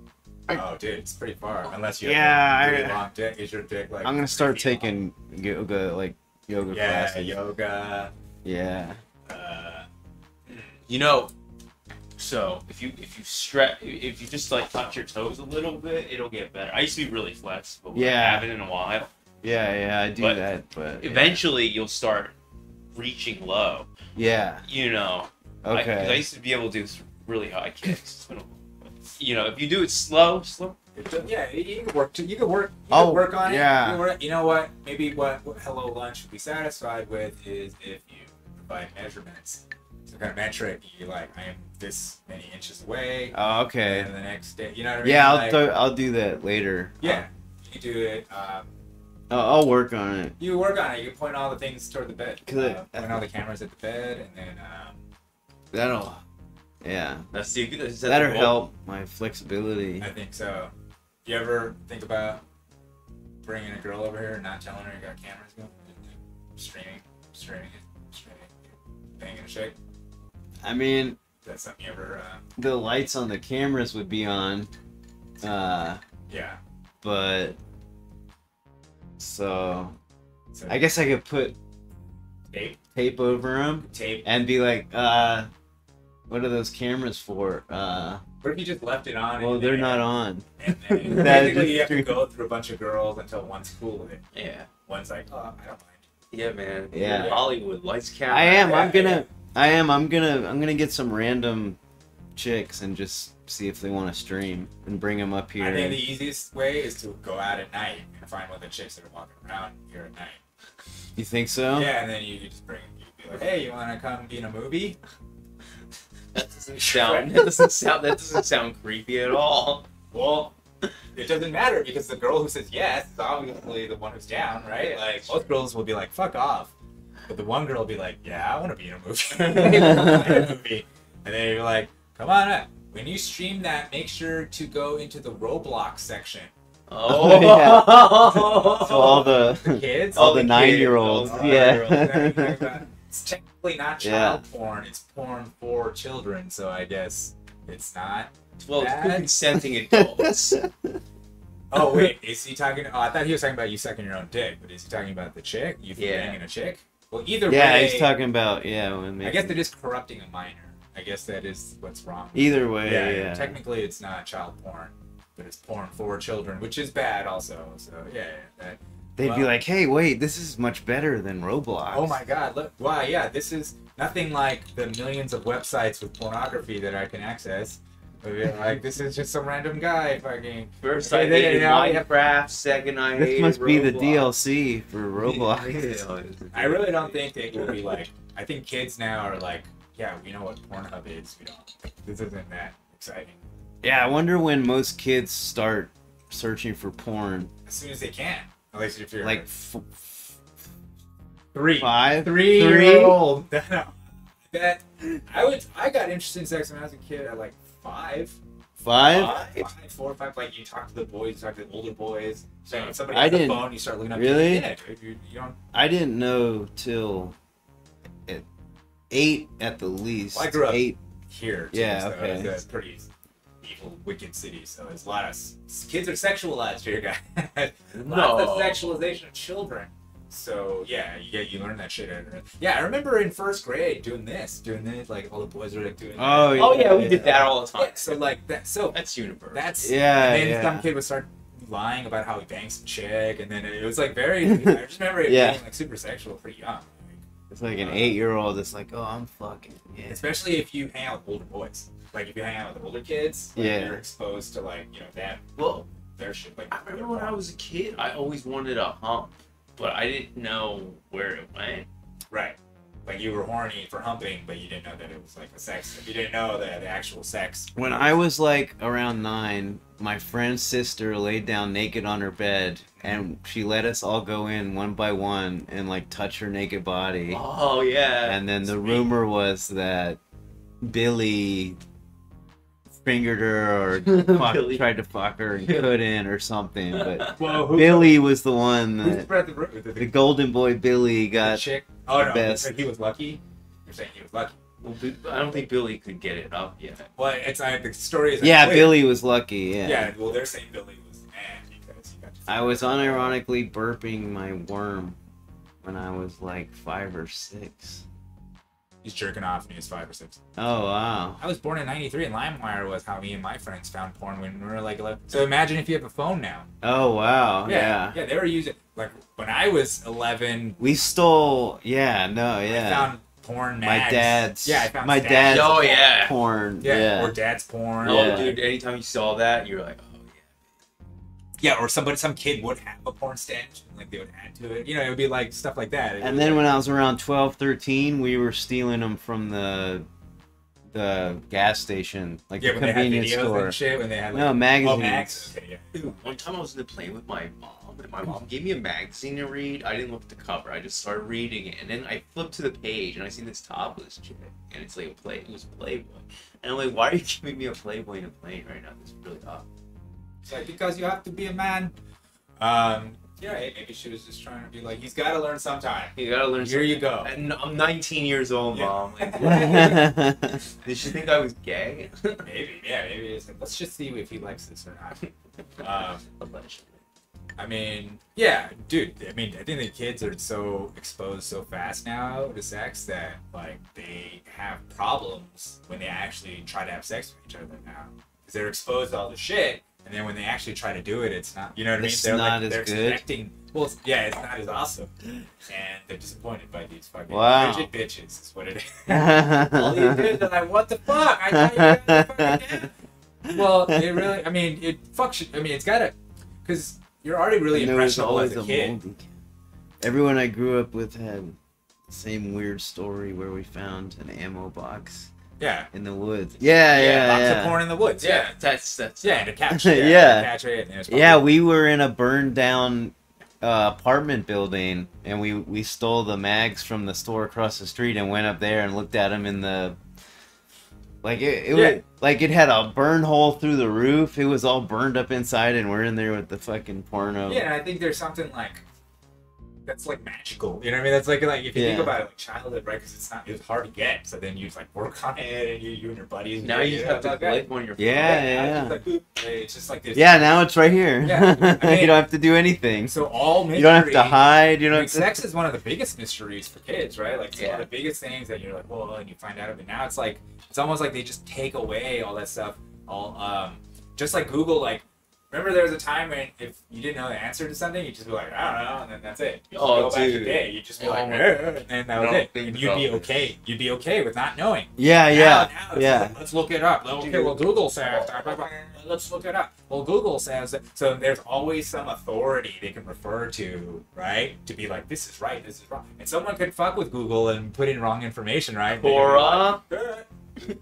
Oh, dude, it's pretty far. Unless you have a really long dick. Is your dick like? I'm gonna start 3 feet taking yoga classes. Yoga. Yeah. You know, so if you just like touch your toes a little bit, it'll get better. I used to be really flexible. But I haven't in a while. Yeah, I do But that, but Eventually, you'll start reaching low. yeah. You know. Okay. I used to be able to do really high kicks. It's been you know, if you do it slow. Yeah, you can work. You can work on it. Yeah. You know what? Maybe what Hello Lunch would be satisfied with is if you provide measurements. Some kind of metric. You like, I am this many inches away. Oh, okay. And the next day, you know what I mean? Yeah, Like, I'll do that later. Yeah, you can do it. I'll work on it. You work on it. You point all the things toward the bed. Point all the cameras at the bed, and then. That'll help my flexibility. I think so. Do you ever think about bringing a girl over here and not telling her you got cameras going? Streaming it, banging a chick? I mean, That's something you ever, the lights on the cameras would be on. yeah. But so I guess I could put tape over them Tape. and be like, what are those cameras for? What if you just left it on? Well, they're not on. And then basically you have to go through a bunch of girls until one's cool with it. Yeah. One's like, oh, I don't mind. Yeah, man. Yeah. Hollywood lights, camera. I am. Yeah, I'm gonna get some random chicks and just see if they want to stream and bring them up here. I think the easiest way is to go out at night and find one of the chicks that are walking around here at night. You think so? Yeah, and then you could just you'd be like, hey, you want to come be in a movie? That doesn't sound creepy at all. Well, it doesn't matter because the girl who says yes is obviously the one who's down, right? Yeah. Like, most girls will be like, fuck off. But the one girl will be like, yeah, I want to be in a movie. And then you're like, come on up. When you stream that, make sure to go into the Roblox section. Oh, yeah. So all the Kids? all the 9-year-olds. Yeah. It's technically not child Yeah. porn. It's porn for children, so I guess It's not. Well, it's bad. consenting adults. Oh wait, is he talking? Oh, I thought he was talking about you sucking your own dick, but is he talking about the chick? You banging a chick? Well, either way. Yeah, he's talking about when I guess they're just corrupting a minor. I guess that is what's wrong. Either way, yeah. Technically, it's not child porn, but it's porn for children, which is bad also. So they'd be like, "Hey, wait, this is much better than Roblox." Oh my God! Look, wow, yeah, this is nothing like the millions of websites with pornography that I can access. Like, this is just some random guy fucking. First I hated Minecraft, second I hated This must be the Roblox. DLC for Roblox. I really don't think it will be like. I think kids now are like, yeah, we know what Pornhub is. We don't. This isn't that exciting. Yeah, I wonder when most kids start searching for porn. As soon as they can. At least if you're like 3 3 year old. That I got interested in sex when I was a kid at like 5. 4 or 5. Like, you talk to the boys, you talk to the older boys. So when somebody has a phone, you start looking up. Really? Yeah, dude, you don't. I didn't know till 8 at the least. Well, I grew up 8 here. Too, yeah, so okay. It's a pretty evil, wicked city. So there's a lot of kids are sexualized here, guys. Lots of sexualization of children. So yeah, you learn that shit. Yeah, I remember in 1st grade doing this, like all the boys were like doing. Oh that. yeah, oh yeah, we did that all the time. Yeah, so like that, so that's universal. That's and then some kid would start lying about how he banged some chick, and then it was like very. I just remember it being like super sexual, pretty young. It's like an 8-year-old that's like, oh, I'm fucking. Yeah. Especially if you hang out with older boys. Like if you hang out with older kids, like, you're exposed to like that. Well, their shit. Like I remember when I was a kid, I always wanted a hump. But I didn't know where it went. Right. Like you were horny for humping, but you didn't know that it was like a sex. You didn't know the actual sex. When I was like around 9, my friend's sister laid down naked on her bed, and she let us all go in one by one and like touch her naked body. Oh yeah. And then the rumor was that Billy fingered her or tried to fuck her and couldn't or something, but Billy was the one that the golden boy Billy got the chick. Oh no, best. he was lucky. You're saying he was lucky. Well, I don't think Billy could get it up yet. Well, it's the story is Billy was lucky. Yeah, well, they're saying Billy was mad because he got. I was unironically burping my worm when I was like 5 or 6. He's jerking off when he was 5 or 6. Oh wow! I was born in '93, and LimeWire was how me and my friends found porn when we were like 11. So imagine if you have a phone now. Oh wow! Yeah. They were using like when I was 11. We stole. I found porn mags. My dad's. Yeah, I found my dad's. Oh yeah. Porn. Yeah. Or dad's porn. Oh dude, anytime you saw that, you're like, oh yeah. Yeah, or some kid would have a porn stench, and like they would add to it. It would be like stuff like that. And then when I was around 12, 13, we were stealing them from the gas station, like the convenience store. And shit, when they had like, magazines. Mags. Okay, yeah. Dude, one time I was in the plane with my mom, and my mom gave me a magazine to read. I didn't look at the cover. I just started reading it, and then I flipped to the page, and I seen this topless chick, and it's like it was Playboy. And I'm like, why are you giving me a Playboy in a plane right now? This is really odd. It's like, because you have to be a man. Maybe she was just trying to be like, he's got to learn sometime. You gotta learn. Here you go. And I'm 19 years old, Mom. Like, did she think I was gay? Maybe. It's like, let's just see if he likes this or not. I mean, yeah, dude. I think the kids are so exposed so fast now to sex that like they have problems when they actually try to have sex with each other now because they're exposed to all the shit. And then when they actually try to do it, it's not. You know what I mean? They're not as good. Expecting. Well, it's not as awesome, and they're disappointed by these fucking rigid bitches. Is what it is. All these dudes are like, "What the fuck? I thought you were the fucking dad." Well, it really. I mean, it fucks. I mean, it's gotta, because you're already really impressionable as a kid. Everyone I grew up with had the same weird story where we found an ammo box. Yeah. In the woods. Yeah. Lots of porn in the woods. Yeah, that's to catch. We were in a burned down apartment building, and we stole the mags from the store across the street and went up there and looked at them in the. Like it had a burn hole through the roof. It was all burned up inside, and we're in there with the fucking porno. Yeah, and I think there's something like that's like magical. You know what I mean? That's like if you think Yeah. about it, like childhood, right? Because it's hard to get. So then you just like work on it, and you and your buddies. Now you have to click on your phone. Yeah. It's just like this. Yeah, now it's right here. Yeah, I mean, you don't have to do anything. So all mystery. You don't have to hide. You don't. Like, have to... sex is one of the biggest mysteries for kids, right? Like it's one of the biggest things that you're like, whoa, and you find out of it. Now it's like it's almost like they just take away all that stuff. Just like Google, like. Remember there was a time when if you didn't know the answer to something, you'd just be like, I don't know, and then that's it. You just go back today. You'd just be like, and then that was it. And you'd be okay. You'd be okay with not knowing. Yeah, now it's like, let's look it up. Okay, well, Google says, let's look it up. Well, Google says that. So there's always some authority they can refer to, right? To be like, this is right, this is wrong. And someone could fuck with Google and put in wrong information, right? Cora?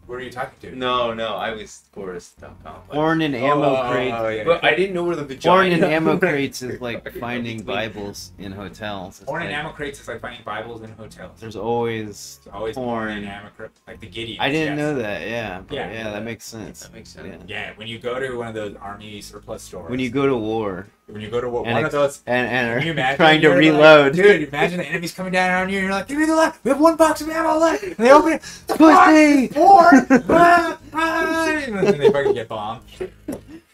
Who are you talking to? No, I was Chorus.com. Porn and ammo crates. Oh, yeah. But I didn't know where the vagina. Porn and ammo crates is like finding Bibles in hotels. It's Porn and like, ammo crates is like finding Bibles in hotels. There's always porn and ammo crates, like the Gideons. I didn't know that. Yeah. Yeah, that makes sense. That makes sense. Yeah, when you go to one of those army surplus stores. When you go to war. When you go to war, And one of those. and Can you are imagine trying to you're reload. Like, dude, imagine the enemies coming down on you, and you're like, give me the left. We have one box of ammo left. And they open it. Pussy! Porn! And then they fucking get bombed.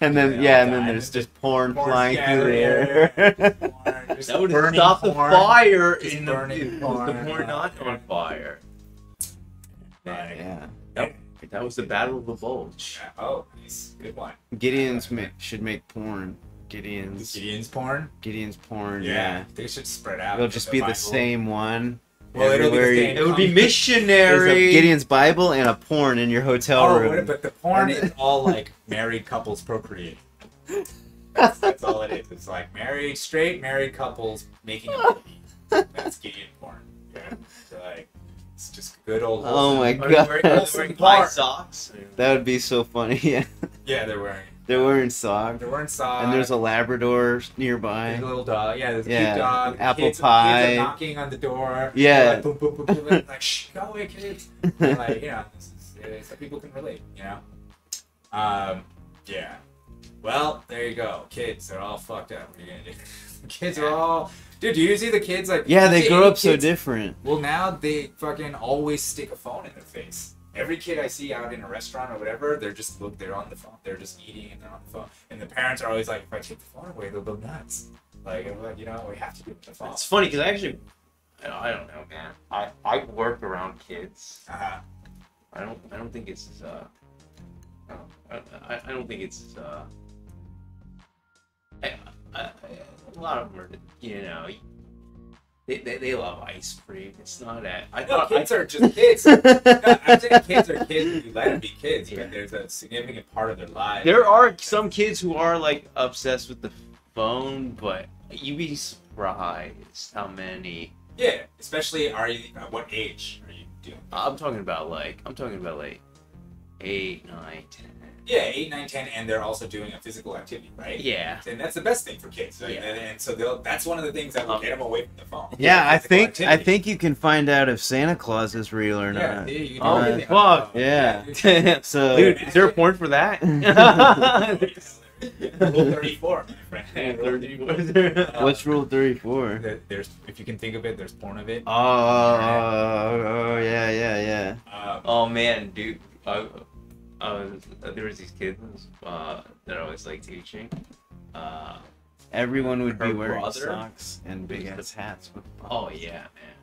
And then and then there's just porn flying through the air. That would stop the fire in the porn not on fire. Yeah. That was the Battle of the Bulge. Oh, nice. Good one. Gideons should make porn. Gideon's porn. Yeah. They should spread out. It'll just be the same one. Well, it would be missionary. There's a Gideon's Bible and a porn in your hotel room. But the porn is all like married couples procreate. That's all it is. It's like straight married couples making a baby. That's Gideon porn. Yeah. So like, it's just good old. Oh my Are god. they wearing high socks? That would be so funny. Yeah. Yeah, they're wearing. They're wearing socks. They're wearing socks. And there's a Labrador nearby. There's a little dog. Yeah, there's a cute dog. Apple pie. Kids are knocking on the door. Yeah. Like, boom, boom, boom, boom, boom. Like, shh, go away, kids. And like, so people can relate, Yeah. Well, there you go. Kids, they're all fucked up. What are you gonna do? Kids are all... Dude, do you see the kids like... Yeah, they grow up so different. Well, now they fucking always stick a phone in their face. Every kid I see out in a restaurant or whatever, they're on the phone. They're just eating and they're on the phone. And the parents are always like, if I take the phone away, they'll go nuts. Like, we have to do it with the phone. It's funny because I don't know, man. I work around kids. I don't think it's I don't think it's a lot of them are, they love ice cream. It's not that. Kids are just kids. No, I'm saying kids are kids. You let them be kids, but there's a significant part of their lives. There are some kids who are like obsessed with the phone, but you'd be surprised how many. Yeah, especially what age are you doing? I'm talking about like 8, 9, 10. Yeah, 8, 9, 10, and they're also doing a physical activity, right? Yeah. And that's the best thing for kids. Right? Yeah. And so that's one of the things that will get them away from the phone. Yeah, I think you can find out if Santa Claus is real or not. Yeah, fuck. Yeah. So, dude, is there a porn for that? Rule 34, my friend. What's Rule 34? There's, if you can think of it, there's porn of it. Oh, yeah. Oh man, dude. There was these kids that I was like teaching. Everyone would be her wearing brother socks and big ass hats. Oh yeah, man.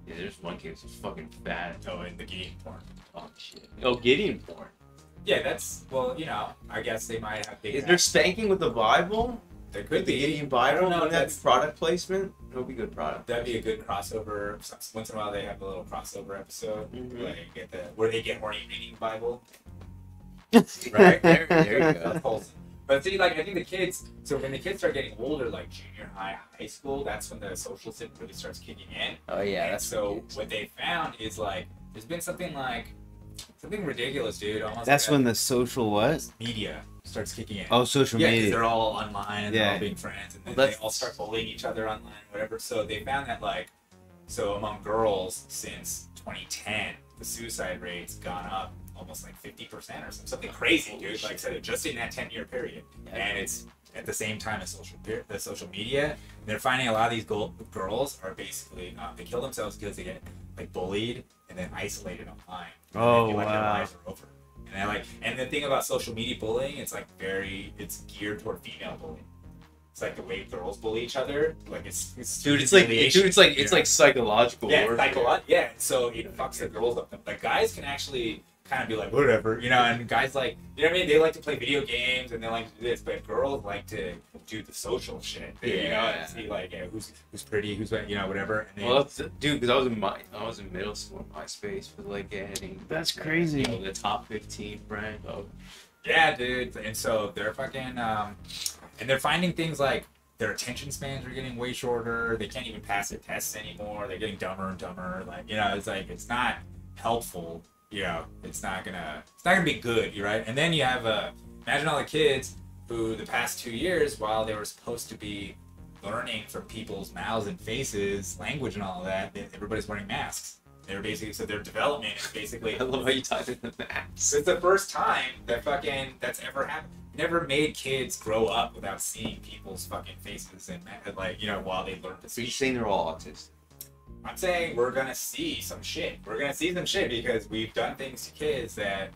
Yeah, there's one kid who's fucking fat. Oh, in the Gideon porn. Oh shit. Oh, Gideon porn. Yeah, that's I guess they might have big. Is there spanking with the Bible? There could be. The Gideon Bible. No, Wouldn't that be product placement? That would be good product. That'd be a good crossover. Once in a while, they have a little crossover episode Mm-hmm. where they get horny reading Bible. Right there you go. That's wholesome. But see, like I think the kids. So when the kids start getting older, like junior high, high school, that's when the social sin really starts kicking in. Oh yeah, And that's so what they found is like there's been something ridiculous, dude. Almost That's like when the social what? media starts kicking in. Oh, social Yeah, 'cause media. they're all online and they're all being friends, and then Well, they all start bullying each other online, whatever. So they found that so among girls since 2010, the suicide rate's gone up almost like 50% or something crazy, dude. Like I said, just in that 10-year period, and it's at the same time as the social media. And they're finding a lot of these girls are basically they kill themselves because they get like bullied and then isolated online. Oh, and they feel like their wow. lives are over. And and the thing about social media bullying, it's like it's geared toward female bullying. It's like the way girls bully each other. Like it's like psychological. Yeah, warfare. yeah. So it fucks the girls up. Like guys can actually kind of be like whatever, you know. And guys like, you know what I mean? They like to play video games and they like to do this, but girls like to do the social shit. You know, and see like who's pretty, who's whatever. And Well, dude, because I was in middle school in MySpace for like getting That's crazy. the top 15 rank of. Yeah, dude. And so they're fucking and they're finding things like their attention spans are getting way shorter. They can't even pass their tests anymore. They're getting dumber and dumber. Like, you know, it's like it's not helpful. You know, it's not gonna be good. You're right. And then you have imagine all the kids who the past 2 years, while they were supposed to be learning from people's mouths and faces, language and all of that, everybody's wearing masks. They're basically, so their development is basically. I love how you type in the maps. It's the first time that's ever happened. Never made kids grow up without seeing people's fucking faces and like, you know, while they learn to So you're speak. saying they're all autistic? I'm saying we're gonna see some shit. We're gonna see some shit because we've done things to kids that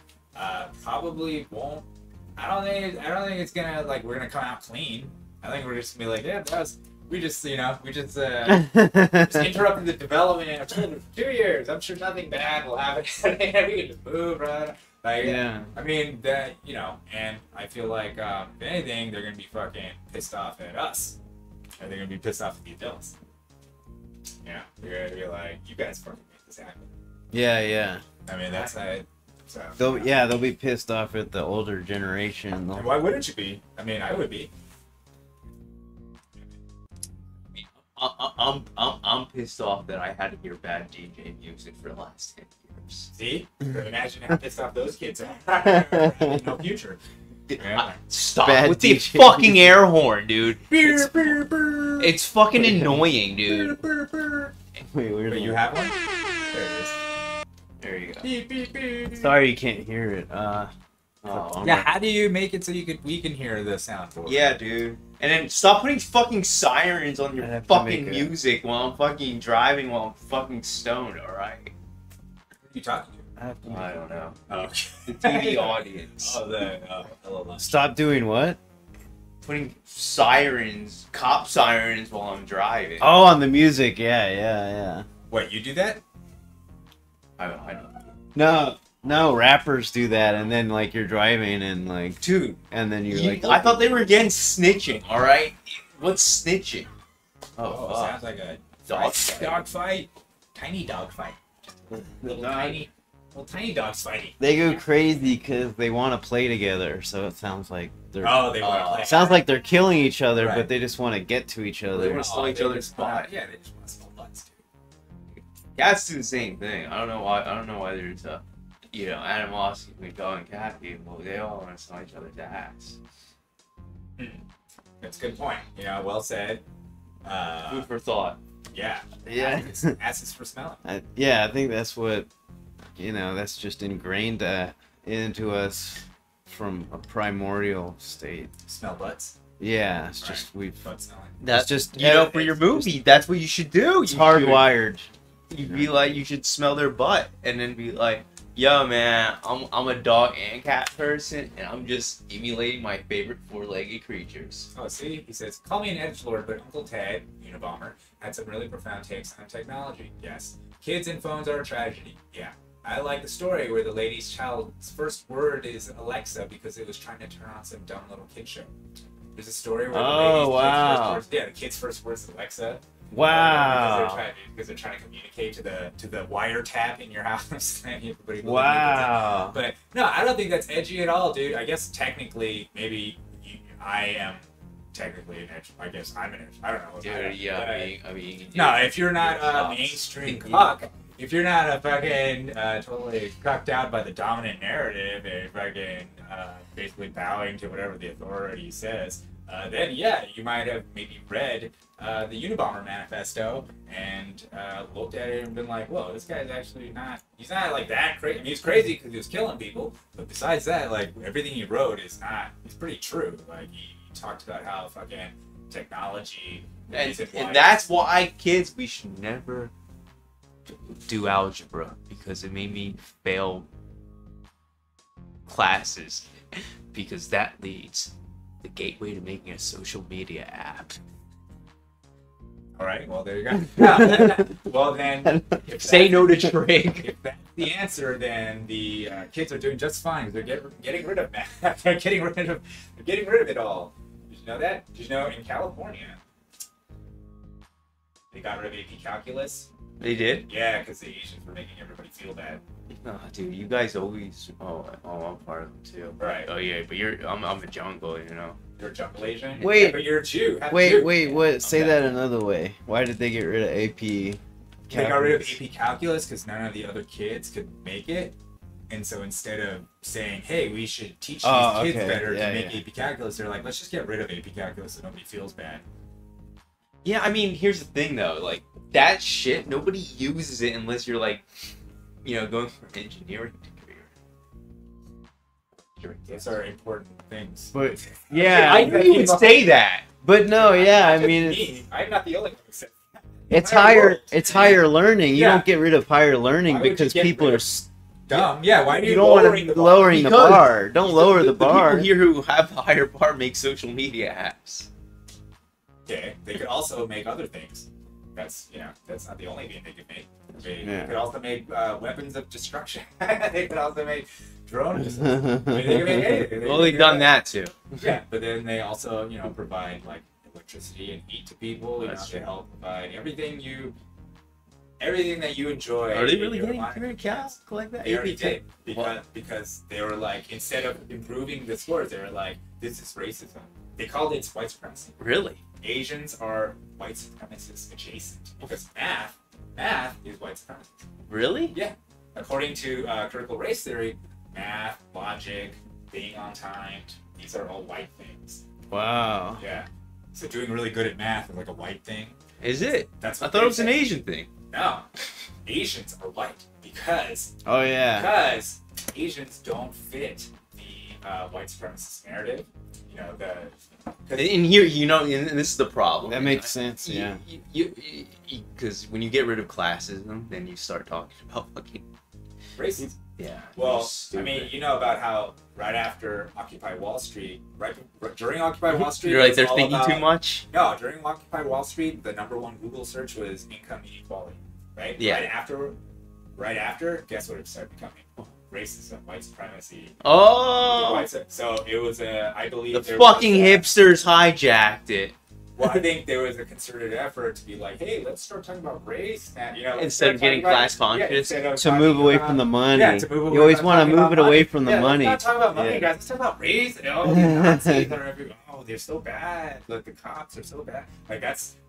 probably won't. I don't think it's gonna like we're gonna come out clean. I think we're just gonna be like, yeah, we just interrupted the development of children for 2 years. I'm sure nothing bad will happen. We can just move, right? Like, Yeah. I mean that, you know, and I feel like if anything, they're gonna be fucking pissed off at us, and they're gonna be pissed off at the adults. Yeah, they're gonna be like, you guys fucking made this happen. Yeah. I mean, that's it. So. They'll be pissed off at the older generation. And why wouldn't you be? I mean, I would be. I'm pissed off that I had to hear bad DJ music for the last 10 years. See? Imagine how pissed off those kids are. No future. Yeah. Stop Bad with the DJ fucking music. air horn, dude. It's fucking annoying, dude. Wait, where's But the- you have one? There it is. There you go. Beep, beep, beep. Sorry you can't hear it. Yeah, how do you make it so we can hear the soundboard? Yeah, dude. And then stop putting fucking sirens on I'd your have to fucking make a- music while I'm fucking driving while I'm fucking stoned, alright? Who are you talking to? I don't know. Oh, okay. The TV audience. Oh, the LLM. Stop doing what? Putting sirens, cop sirens while I'm driving. Oh, on the music. Yeah. Wait, you do that? I don't. No, rappers do that, and then like you're driving and like, Dude, and then you're like, I thought they were against snitching, alright? What's snitching? Oh, fuck. sounds like a Dog fight. dog fight. Tiny dog fight. Little tiny dogs fighting. they go crazy because they want to play together. So it sounds like they're. Oh, they want to play. It sounds like they're killing each other, Right. but they just want to get to each They other. wanna smell each other's butt. Yeah, they just want to smell butts, dude. Cats do the same thing. I don't know why there's a, animosity between dog and cat people. They all want to smell each other's ass. That's a good point. You know, well said. Food for thought. Yeah. Yeah. Asses for smelling. I think that's what, that's just ingrained into us from a primordial state. Smell butts. Yeah, it's Right. just we've. Butt smelling. That's just- for your movie. That's what you should do. It's hardwired. You'd be like, you should smell their butt, and then be like, yo, man, I'm a dog and cat person, and I'm just emulating my favorite four-legged creatures. Oh, see? He says, call me an edgelord, but Uncle Ted, Unabomber, had some really profound takes on technology. Yes. Kids and phones are a tragedy. Yeah. I like the story where the lady's child's first word is Alexa because it was trying to turn on some dumb little kid show. There's a story where the kid's first word is Alexa. Wow. Because they're trying to communicate to the wiretap in your house. And everybody Wow. But no, I don't think that's edgy at all, dude. I guess technically, maybe I am technically an edge. I guess I'm an edge. I don't know. Dude, yeah, I mean. No, if you're not a mainstream cuck, if you're not a fucking totally cucked out by the dominant narrative and fucking basically bowing to whatever the authority says, then yeah, you might have maybe read the Unabomber manifesto and looked at it and been like, whoa, this guy's actually not, he's not like that crazy. I mean, he's crazy because he was killing people, but besides that, like, everything he wrote is not, it's pretty true. Like, talked about how fucking technology And that's why, kids, we should never do algebra, because it made me fail classes, because that leads the gateway to making a social media app. All right, well, there you go. Yeah. Well, then, Say no to trig. If that's the answer, then the kids are doing just fine. They're getting rid of math. They're getting rid of it all. Did you know that? Did you know in California they got rid of AP Calculus? They did? Yeah, because the Asians were making everybody feel bad. Oh, dude, you guys always. Oh, I'm part of them too. Right. Oh yeah, but I'm a jungle, you know. You're a jungle Asian. Wait. Yeah, but you're a Jew. Wait, what? Say that another way. Why did they get rid of AP? They got rid of AP Calculus because none of the other kids could make it. And so instead of saying, hey, we should teach these kids better to make AP Calculus, they're like, let's just get rid of AP Calculus so nobody feels bad. Yeah, I mean, here's the thing though, like, that shit, nobody uses it unless you're like, you know, going for an engineering degree. Those are important things. But yeah, I knew you would say that. But no, yeah, I mean, I'm not the only one who said that. it's higher learning. You don't get rid of higher learning because people are dumb. Yeah, why do you don't want to lowering the bar? Don't lower the bar. People here who have the higher bar make social media apps. Okay, they could also make other things. That's that's not the only thing they could make. They could also make weapons of destruction. They could also make drone missiles. I mean, they could make anything. Well, they've done that too. Yeah, but then they also provide like electricity and heat to people. They help provide everything that you enjoy. Are they really getting very cows like that? They already did because they were like, instead of improving the scores, they were like, this is racism. They called it white supremacy. Really? Asians are white supremacist adjacent because math is white supremacy. Really? Yeah. According to critical race theory, math, logic, being on time, these are all white things. Wow. Yeah. So doing really good at math is like a white thing. Is it? That's I what thought it was an say. Asian thing. No. Asians are white because because Asians don't fit the white supremacist narrative. In here, and this is the problem. That makes sense, yeah. Because when you get rid of classism, then you start talking about fucking racism. Yeah. Well, I mean, you know about how right after Occupy Wall Street, during Occupy Wall Street, you're like they're thinking too much. No, during Occupy Wall Street, the #1 Google search was income inequality, right? Yeah. Right after, guess what it started becoming? Racism, white supremacy. Oh. So it was I believe the fucking hipsters hijacked it. Well, I think there was a concerted effort to be like, hey, let's start talking about race, and, instead of getting class conscious, to move away from the money. Yeah, to move away. You always want to move it away from the money. Let's not talk about money, guys. Let's talk about race. Oh, the Nazis are everywhere. Oh, they're so bad. Look, the cops are so bad. Like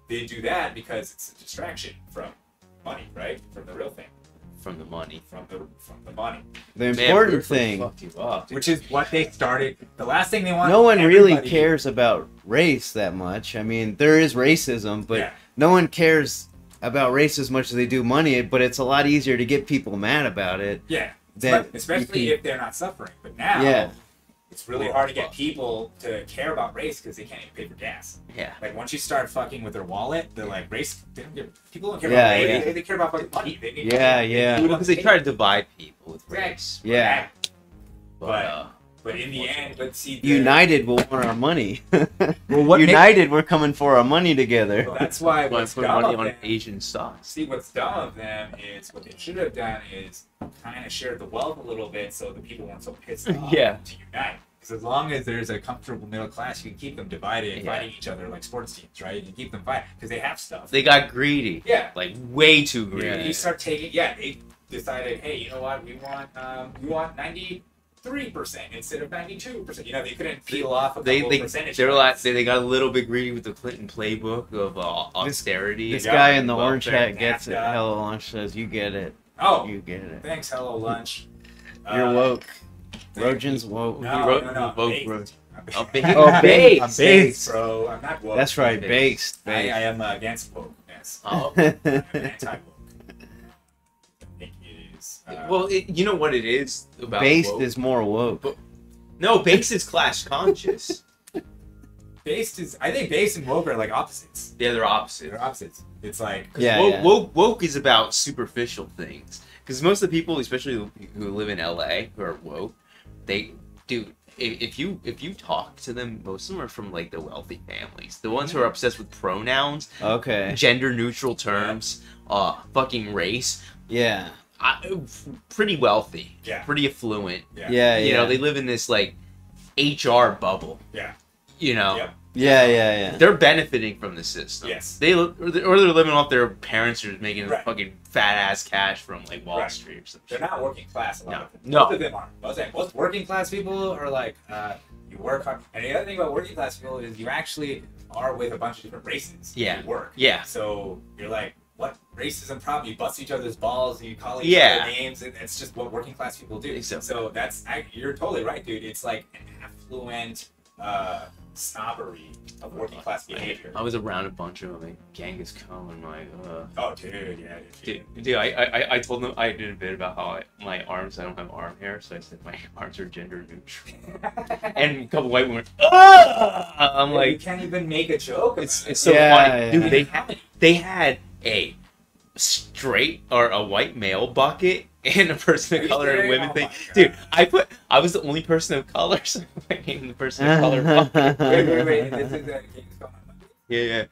they do that because it's a distraction from money, right? From the real thing. From the money. From the money. The important thing, which is what they started. The last thing they want. No one really cares about race that much. I mean, there is racism, but no one cares about race as much as they do money. But it's a lot easier to get people mad about it. Yeah, especially if they're not suffering. But now, it's really hard to get people to care about race because they can't even pay for gas. Yeah. Like once you start fucking with their wallet, they're like race. People don't care about race. They care about fucking money. They need because they try to divide people with race. Yeah. But in the end, let's see. United will want our money. United, we're coming for our money together. Well, that's why what's dumb money on Asian stocks. See, what's dumb of them is what they should have done is kind of shared the wealth a little bit so the people weren't so pissed off to unite. Because as long as there's a comfortable middle class, you can keep them divided and fighting each other like sports teams, right? You can keep them fighting because they have stuff. They got greedy. Yeah. Like way too greedy. You start taking, they decided, hey, you know what? We want 93% instead of 92%. They couldn't peel off a couple percentage. They got a little bit greedy with the Clinton playbook of austerity. This guy in the orange hat gets it. Hello Lunch says, you get it. Oh, you get it. Thanks, Hello Lunch. You're woke. Rojan's woke. No. I'm based, bro. I'm not woke. That's right, based. I am against wokeness. Oh. I'm anti-woke. I think it is. Well, you know what it is about based woke? is more woke. No, based is class conscious. based is. I think based and woke are like opposites. Yeah, they're opposites. They're opposites. It's like Woke is about superficial things. Because most of the people, especially who live in LA, who are woke, if you talk to them, most of them are from like the wealthy families. The ones who are obsessed with pronouns, gender neutral terms, fucking race. Yeah. Pretty wealthy. Yeah. Pretty affluent. Yeah. You know, they live in this like HR bubble. Yeah. You know. Yep. Yeah. They're benefiting from the system. Yes. Or they're living off their parents who are making fucking fat ass cash from like Wall Street or something. They're not working class. No. Most of them are. Most working class people are like you work hard. And the other thing about working class people is you actually are with a bunch of different races. Yeah. You work. Yeah. So you're like, what racism problem? You bust each other's balls, you call each other names, and it's just what working class people do. So you're totally right, dude. It's like an affluent snobbery of working class behavior. I was around a bunch of them, like Genghis Khan, and like, oh, dude, yeah, dude. I told them I did a bit about how my arms, I don't have arm hair, so I said my arms are gender neutral. And a couple white women, I'm like, you can't even make a joke. It's so funny, dude. They had a straight or a white male bucket and a person of color and women thing. Dude, I was the only person of color, so I named the person of color bucket. Wait. This is Yeah.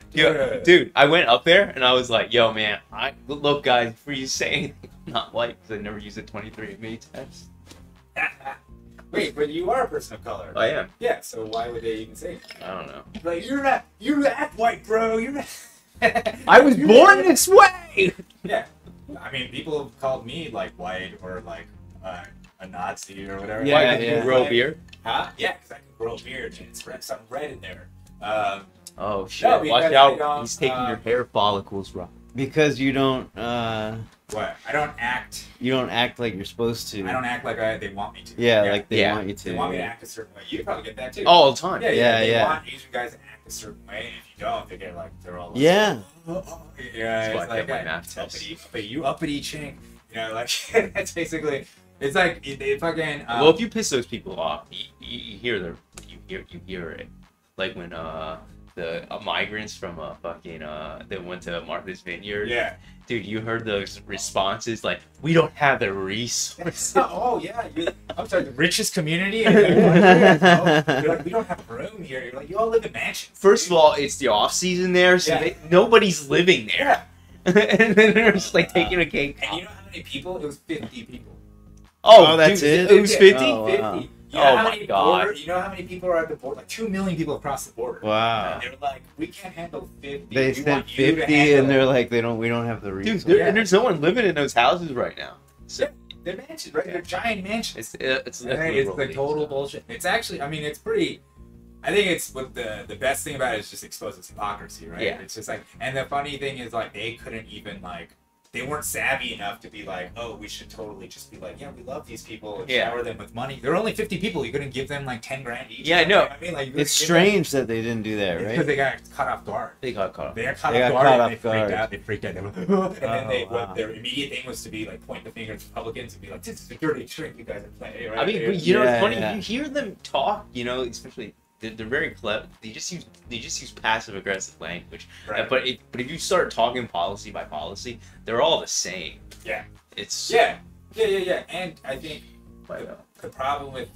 Dude, I went up there and I was like, yo, man, look, guys, before you say anything, I'm not white because I never used a 23andMe test. Wait, but you are a person of color. I am. Yeah, so why would they even say that? I don't know. Like, you act white, bro. You're not. I was born this way! Yeah. I mean, people have called me, like, white or, like, a Nazi or whatever. Yeah, why did you grow a beard? Huh? Yeah, because I can grow a beard and it's something red in there. Oh, shit. No, watch out. He's taking your hair follicles, bro. Because you don't, What? I don't act... You don't act like you're supposed to. I don't act like they want me to. Yeah, like they want you to. They want me to act a certain way. You probably get that, too. All the time. Yeah. They want Asian guys to act a certain way, and if you don't, they get, like, they're all like... Yeah. Yeah, it's like you uppity chink. You know, like, that's basically... It's like, they fucking... well, if you piss those people off, you hear you hear it. Like when, the migrants from fucking that went to Martha's Vineyard. Yeah. Dude, you heard those responses like, we don't have the resources. Oh yeah, I'm sorry, the richest community. You're like, we don't have room here. You're like, you all live in mansions. First of all, it's the off season there, so nobody's living there. And then they're just like taking a cake. And you know how many people? It was 50 people. Oh, that's dude, it. It was 50. Oh, wow. 50. You know how my many God. You know how many people are at the border? Like 2 million people across the border. Wow. And they're like, we can't handle 50. They said 50, and they're like, we don't have the resources. Dude, and there's no one living in those houses right now. So they're mansions, right? They're giant mansions. It's the total bullshit. It's actually, I mean, it's pretty. I think it's what the best thing about it is just exposes hypocrisy, right? Yeah. It's just like, and the funny thing is like they couldn't even like. They weren't savvy enough to be like, oh, we should totally just be like, yeah, we love these people and shower them with money. There are only 50 people. You couldn't give them like 10 grand each. Yeah, I know. I mean, like, It's strange that they didn't do that, right? Because they got caught off guard. They got caught off. They got caught off guard. They freaked out. They went, and then their immediate thing was to be like, point the finger at Republicans and be like, this is security shrink. You guys are playing, right? I mean, you know, it's funny. You hear them talk, you know, especially. They're very clever. They just use passive aggressive language. Right. But if you start talking policy by policy, they're all the same. Yeah. It's yeah. And I think the problem with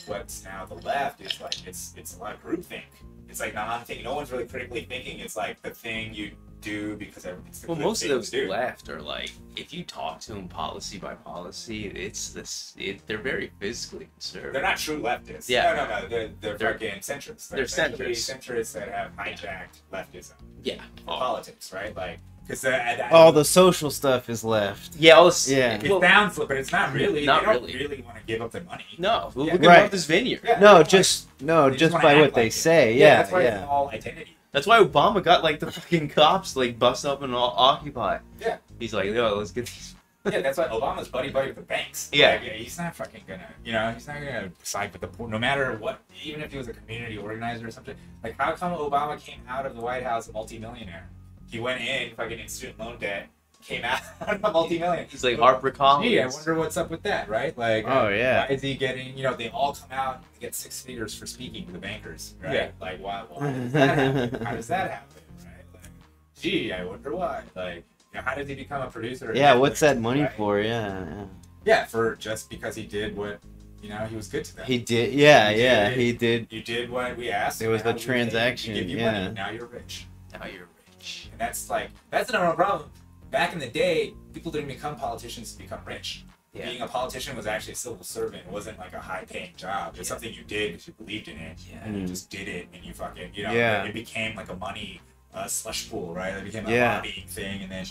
what's now the left is like it's a lot of groupthink. It's like non-thinking. No one's really critically thinking. It's like the thing you do because it's the most of those left are like, if you talk to them policy by policy, they're very physically conservative. They're not true leftists. Yeah. No. They're fucking centrists. They're centrists. Centrists that have hijacked leftism. Yeah. Politics, right? Like, because all the social stuff is left. Yeah. It sounds, but it's not really. They don't really want to give up their money. No. Look at Martha's Vineyard. Yeah, just by what they say. Yeah. That's why it's all identity. That's why Obama got like the fucking cops like bust up and all occupy. Yeah. He's like, yo, let's get these. Yeah, that's why Obama's buddy with the banks. Yeah. Like, he's not fucking gonna, he's not gonna side with the poor, no matter what, even if he was a community organizer or something. Like, how come Obama came out of the White House a multimillionaire? He went in, fucking in student loan debt, came out a multi-million. He's like Harper Collins. Gee, I wonder what's up with that, right? Like, Oh, yeah. why is he getting? You know, they all come out and get 6 figures for speaking to the bankers, right? Yeah. Like, why does that happen? How does that happen, right? Like, gee, I wonder why. Like, you know, how did he become a producer? Yeah, what's that money right? for? Yeah. Yeah, for just because he did what, you know, he was good to them. He did. Yeah, he did. You did what we asked. It was now the we transaction. give you Yeah. money. Now you're rich. Now you're rich. And that's like, that's the number one problem. Back in the day, people didn't become politicians to become rich. Yeah. Being a politician was actually a civil servant. It wasn't like a high-paying job. It's something you did because you believed in it, and you just did it, and you fucking, you know, it became like a money slush pool, right? It became a lobbying thing, and then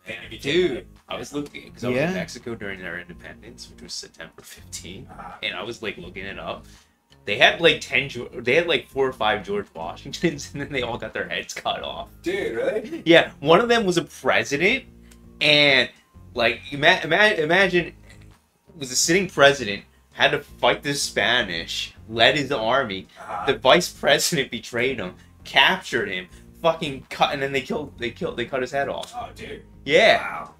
then it became. Dude, like, I was looking because I was in Mexico during their independence, which was September 15th, and I was like looking it up. They had like 4 or 5 George Washingtons, and then they all got their heads cut off. Dude, really? Yeah, one of them was a president, and like imagine was a sitting president, had to fight the Spanish, led his army. The vice president betrayed him, captured him, fucking cut, and then they cut his head off. Oh, dude. Yeah. Wow.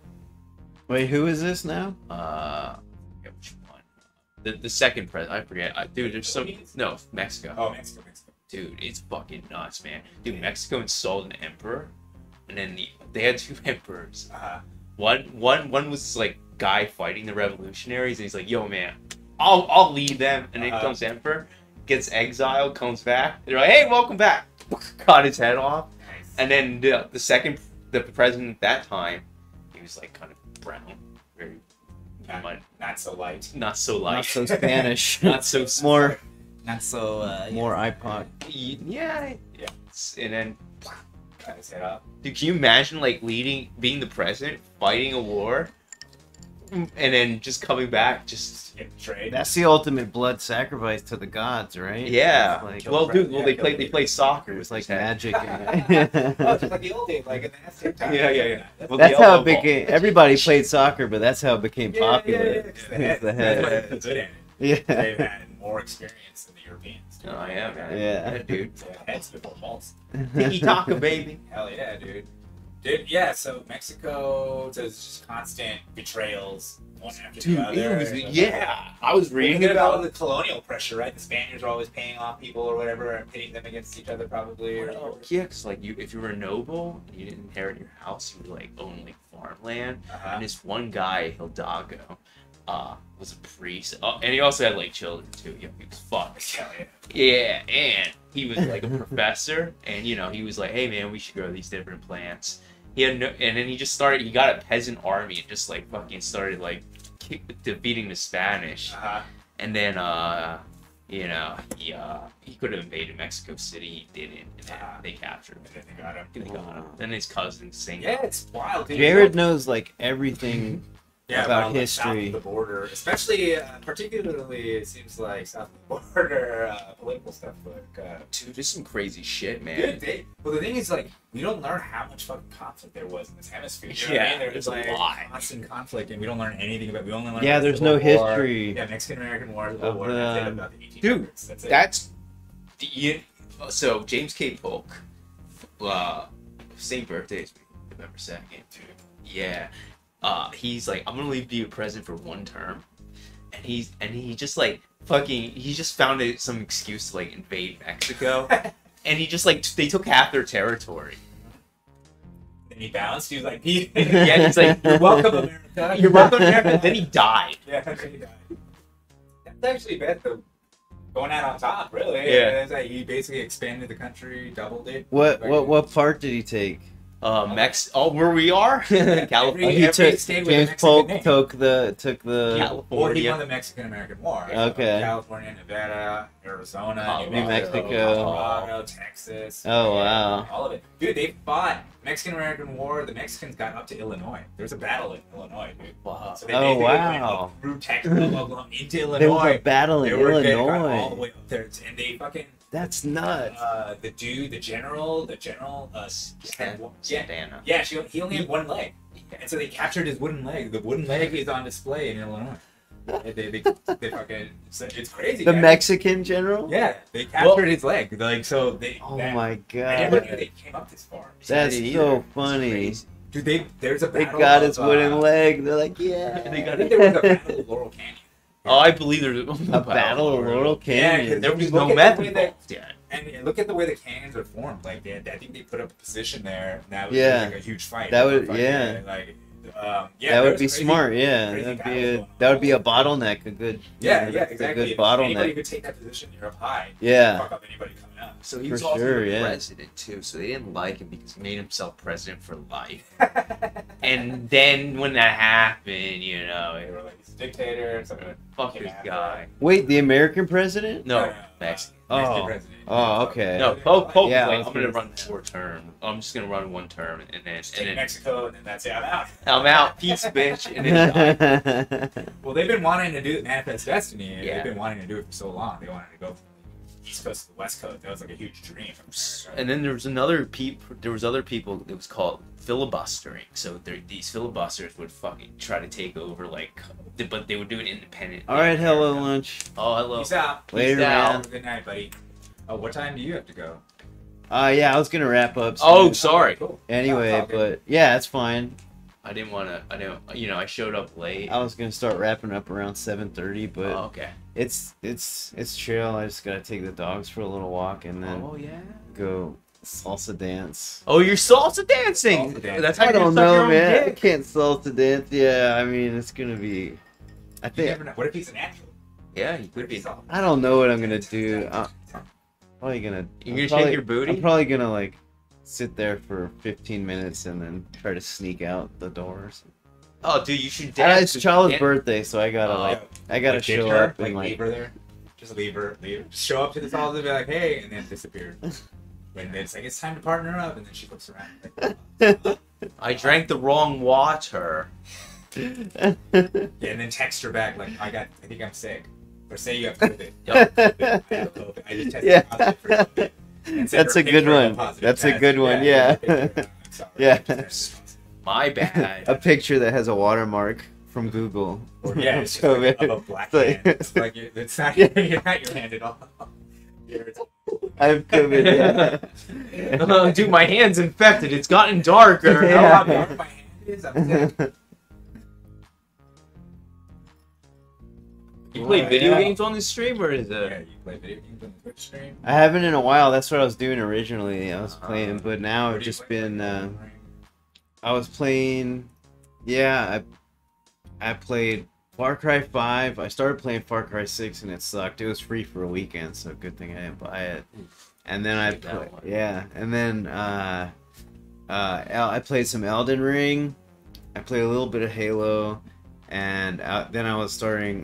Wait, who is this now? I forget which one. The second president, I forget. Dude, there's some Mexico. Oh, Mexico. Dude, it's fucking nuts, man. Dude, Mexico installed an emperor, and then they had 2 emperors. One was this, like, guy fighting the revolutionaries, and he's like, "Yo, man, I'll lead them." And then comes emperor, gets exiled, comes back. They're like, "Hey, welcome back." Cut his head off. Nice. And then the president at that time, he was like kind of brown, very not so light. not so light, Not so Spanish. not so more. Not so. More iPod. Yeah. And then, Cut his head off. dude, can you imagine like being the president, fighting a war, and then just coming back, just Get betrayed. That's the ultimate blood sacrifice to the gods, right? yeah. Like, Well, dude, they play soccer. it was like Just had- magic. Oh, just like the old days, like in the Aztec time. Yeah. Well, That's the how elbow it became. Everybody played soccer, but that's how it became popular. It's the head. The head. That's why they're good at it. Yeah. They've had more experience than the Europeans. ball. Oh yeah, man. Yeah. Dude. So heads before balls. Tiki taka, baby. Hell yeah, dude. Dude, yeah, so Mexico does just constant betrayals, one after Dude, the other. I was reading Reading about about the colonial pressure, right? The Spaniards are always paying off people or whatever and pitting them against each other, probably. Or yeah, because like if you were a noble and you didn't inherit your house, you would like own like farmland. And this one guy, Hidalgo, was a priest. Oh, and he also had like children too. Yeah, he was fucked. Hell yeah. Yeah, and he was like a professor, and you know he was like, "Hey man, we should grow these different plants." He had no, and then he just started. He got a peasant army and just like fucking started like defeating the Spanish. And then you know he could have invaded Mexico City. He didn't. And then they captured him. And then they got him. They got him. Then his cousin sang. Yeah, it's wild. Dude. Jared knows like everything Yeah, about well, like, history. south of the border, especially, particularly, it seems like south of the border political stuff. Like, Dude, there's some crazy shit, man. dude, well, the thing is, like, we don't learn how much fucking conflict there was in this hemisphere. You know what I Yeah, mean? there's There's a like lot. constant conflict, and we don't learn anything about. We only learn. Yeah, about there's the no Civil War. history. Yeah, Mexican-American War, Civil of War, and that's it the- about the 1800s. Dude, That's it. That's so James K. Polk, same birthday as me, November 2nd. Yeah, he's like, I'm gonna leave you president for 1 term, and he just like he just found some excuse to like invade Mexico, and he just like they took half their territory. And he bounced. He was like, Yeah, he's like, "You're welcome, America. You're welcome, America. Then he died. Yeah, that's what he died. That's actually bad, though. Going out on top, really. Yeah. It's like he basically expanded the country, doubled it. What part did he take? Where we are, California. Every He took state with a James Mexican Polk name. took the Or he won California. the Mexican-American War. Okay. California, Nevada, Arizona, New Mexico. Colorado, Texas. Oh, wow. All of it. Dude, they fought Mexican-American War. The Mexicans got up to Illinois. There was a battle in Illinois, dude. Wow. So they Oh, basically wow. went through Texas, Oklahoma, into Illinois. There was a battle in They were they got all the Illinois. way up there, and they fucking That's nuts. the general, Santana. yeah, he only had 1 leg, and so they captured his wooden leg. The wooden leg is on display in Illinois. They fucking, it's crazy. The man. Mexican general? Yeah, they captured his leg. Like, so they. Oh that- my I never god. knew they came up this far. That's Either. so It's funny. crazy. Dude, there's a They battle got of, his wooden leg. They're like, yeah. They got I think there was a battle of Laurel Canyon. Oh, I believe there's A battle of Laurel Canyon. There was Look no at meth the way involved yet. And look at the way the canyons are formed. Like, I think they put up a position there, and that would Yeah. be like a huge fight. That would- Like, yeah. Like, that would be crazy, smart, yeah. crazy That'd be battles that would be a going on. bottleneck, a good Yeah, that's exactly. a good If anybody bottleneck. could take that position, you're up high. Yeah. Fuck up anybody coming up. So he For was also sure, the yeah. president too, so they didn't like him because he made himself president for life. And then when that happened, you know, They were like, he's a dictator. Something fuck came this after. guy. Wait, the American president? No, Mexican. Mexican Oh. president. Oh, okay. No, Pope. Yeah, I Like, was I'm gonna gonna- run 4 terms. I'm just gonna run 1 term, and then Take Mexico, and then that's it. I'm out. I'm out. Peace, bitch. And then die. Well, they've been wanting to do Manifest Destiny. Yeah. They've been wanting to do it for so long. They wanted to go from the East Coast to the West Coast. That was like a huge dream. And then there was other people. It was called filibustering. So these filibusters would fucking try to take over, like, but they would do it independent. All right, hello lunch. Oh, hello. Peace out. Later, Peace out. man. Good night, buddy. Oh, what time do you have to go? Yeah, I was gonna wrap up. Oh, soon. sorry. Cool. Anyway, That's all good. but yeah, it's fine. I didn't want to. I showed up late. I was gonna start wrapping up around 7:30, but Oh, okay. it's chill. I just gotta take the dogs for a little walk and then Oh yeah. go salsa dance. Oh, you're salsa dancing. Salsa dancing. That's how I you're gonna don't suck your know, own man. I dick. can't salsa dance. Yeah, I mean it's gonna be. I You think never know. What if he's a natural? Yeah, you could be. I don't know what I'm gonna do. Probably gonna. You're gonna I'm shake probably- your booty? I'm probably gonna like sit there for 15 minutes and then try to sneak out the doors. Oh, dude, you should Yeah, dance. it's Chala's Dan- birthday, so I gotta I gotta Like, ditch show her, up and leave her there. Just leave her. Just show up to the salsa and be like, hey, and then disappear. When it's like, it's time to partner up, and then she looks around. Like, I drank the wrong water. yeah, and then text her back like, I think I'm sick. Or say you have COVID. Yup, COVID. I have COVID. I just tested Yeah. positive for COVID. And send That's her a good picture of one. positive That's a test. good one, yeah. I'm sorry. Yeah. My bad. A picture that has a watermark from Google. Or, yeah, it's just COVID. like a black It's like- hand. It's like it's not, Yeah. you're not your hand at all. I have COVID. Yeah. Dude, my hand's infected. It's gotten darker. You know how dark my hand is? I'm sick. You play video Yeah. games on this stream, or is Yeah, it? you play video games on the Twitch stream? I haven't in a while. That's what I was doing originally. I was Uh-huh. playing, but now What I've do you just play? been. I was playing. Yeah, I played Far Cry 5. I started playing Far Cry 6 and it sucked. It was free for a weekend, so good thing I didn't buy it. And then I Take that one. and then I played some Elden Ring. I played a little bit of Halo, and then I was starting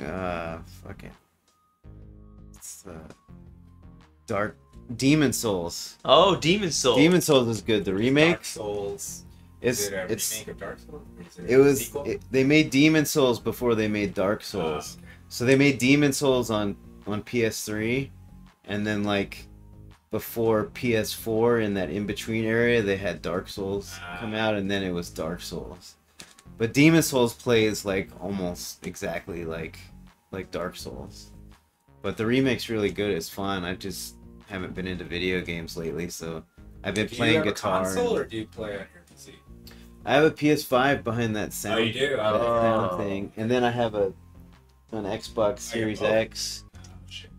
Dark Demon Souls. Oh, Demon Souls. Demon Souls is good. The remake. Dark Souls. It's Is it a it's remake of Dark Souls? Or is it a was sequel? they made Demon Souls before they made Dark Souls. Oh, okay. So they made Demon Souls on PS3, and then like before PS4 in that in between area they had Dark Souls come out, and then it was Dark Souls. But Demon Souls plays like almost exactly like Dark Souls. But the remake's really good. It's fun. I just haven't been into video games lately, so I've been Do playing you have guitar. a console, and- or do you play on your PC? I have a PS5 behind that sound, Oh, you do? that Oh. sound thing, and then I have an Xbox Series both? X, Oh, shit.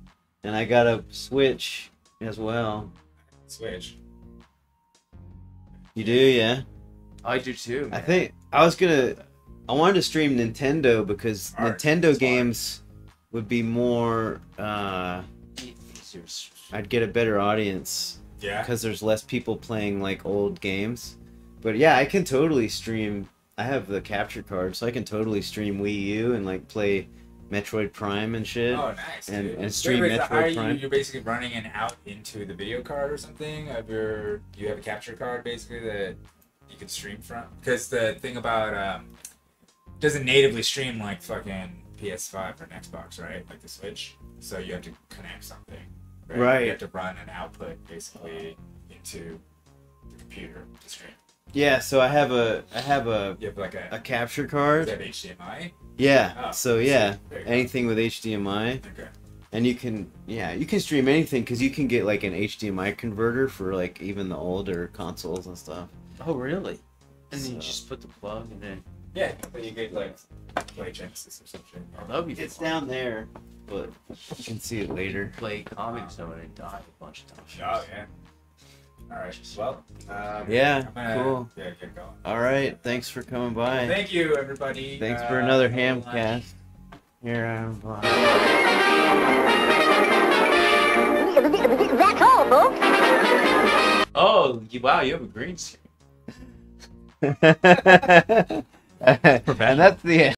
and I got a Switch as well. Switch. You do, yeah? I do too. I think I wanted to stream Nintendo because Smart. Nintendo Smart. games would be more. I'd get a better audience Yeah. because there's less people playing like old games. But yeah, I can totally stream. I have the capture card, so I can totally stream Wii U and like play Metroid Prime and shit. Oh, nice. and- Dude. and stream Wait, so Metroid how are you- Prime. You're basically running it out into the video card or something of your. You have a capture card basically that you can stream from. Because the thing about doesn't natively stream like fucking PS5 or an Xbox, right? Like the Switch. So you have to connect something. Right. You have to run an output basically into the computer to stream. Yeah, so I have a You have like a a. capture Does card. that have HDMI? Yeah. Oh, So yeah, there you go. anything with HDMI, Okay. and you can stream anything because you can get like an HDMI converter for like even the older consoles and stuff. Oh, really? And then So- you just put the plug and then. Yeah, but you get like play Genesis or something. Oh, that'd be It's fun. down there, but you can see it later. Play Comic Zone and die a bunch of times. Oh yeah. All right. Well. Yeah, I'm gonna, cool. Yeah, get going. All right, thanks for coming by. Thank you, everybody. Thanks for another hold on. Hamcast. Here I'm. That's all, folks. Oh, wow, you have a green screen. And that's the end.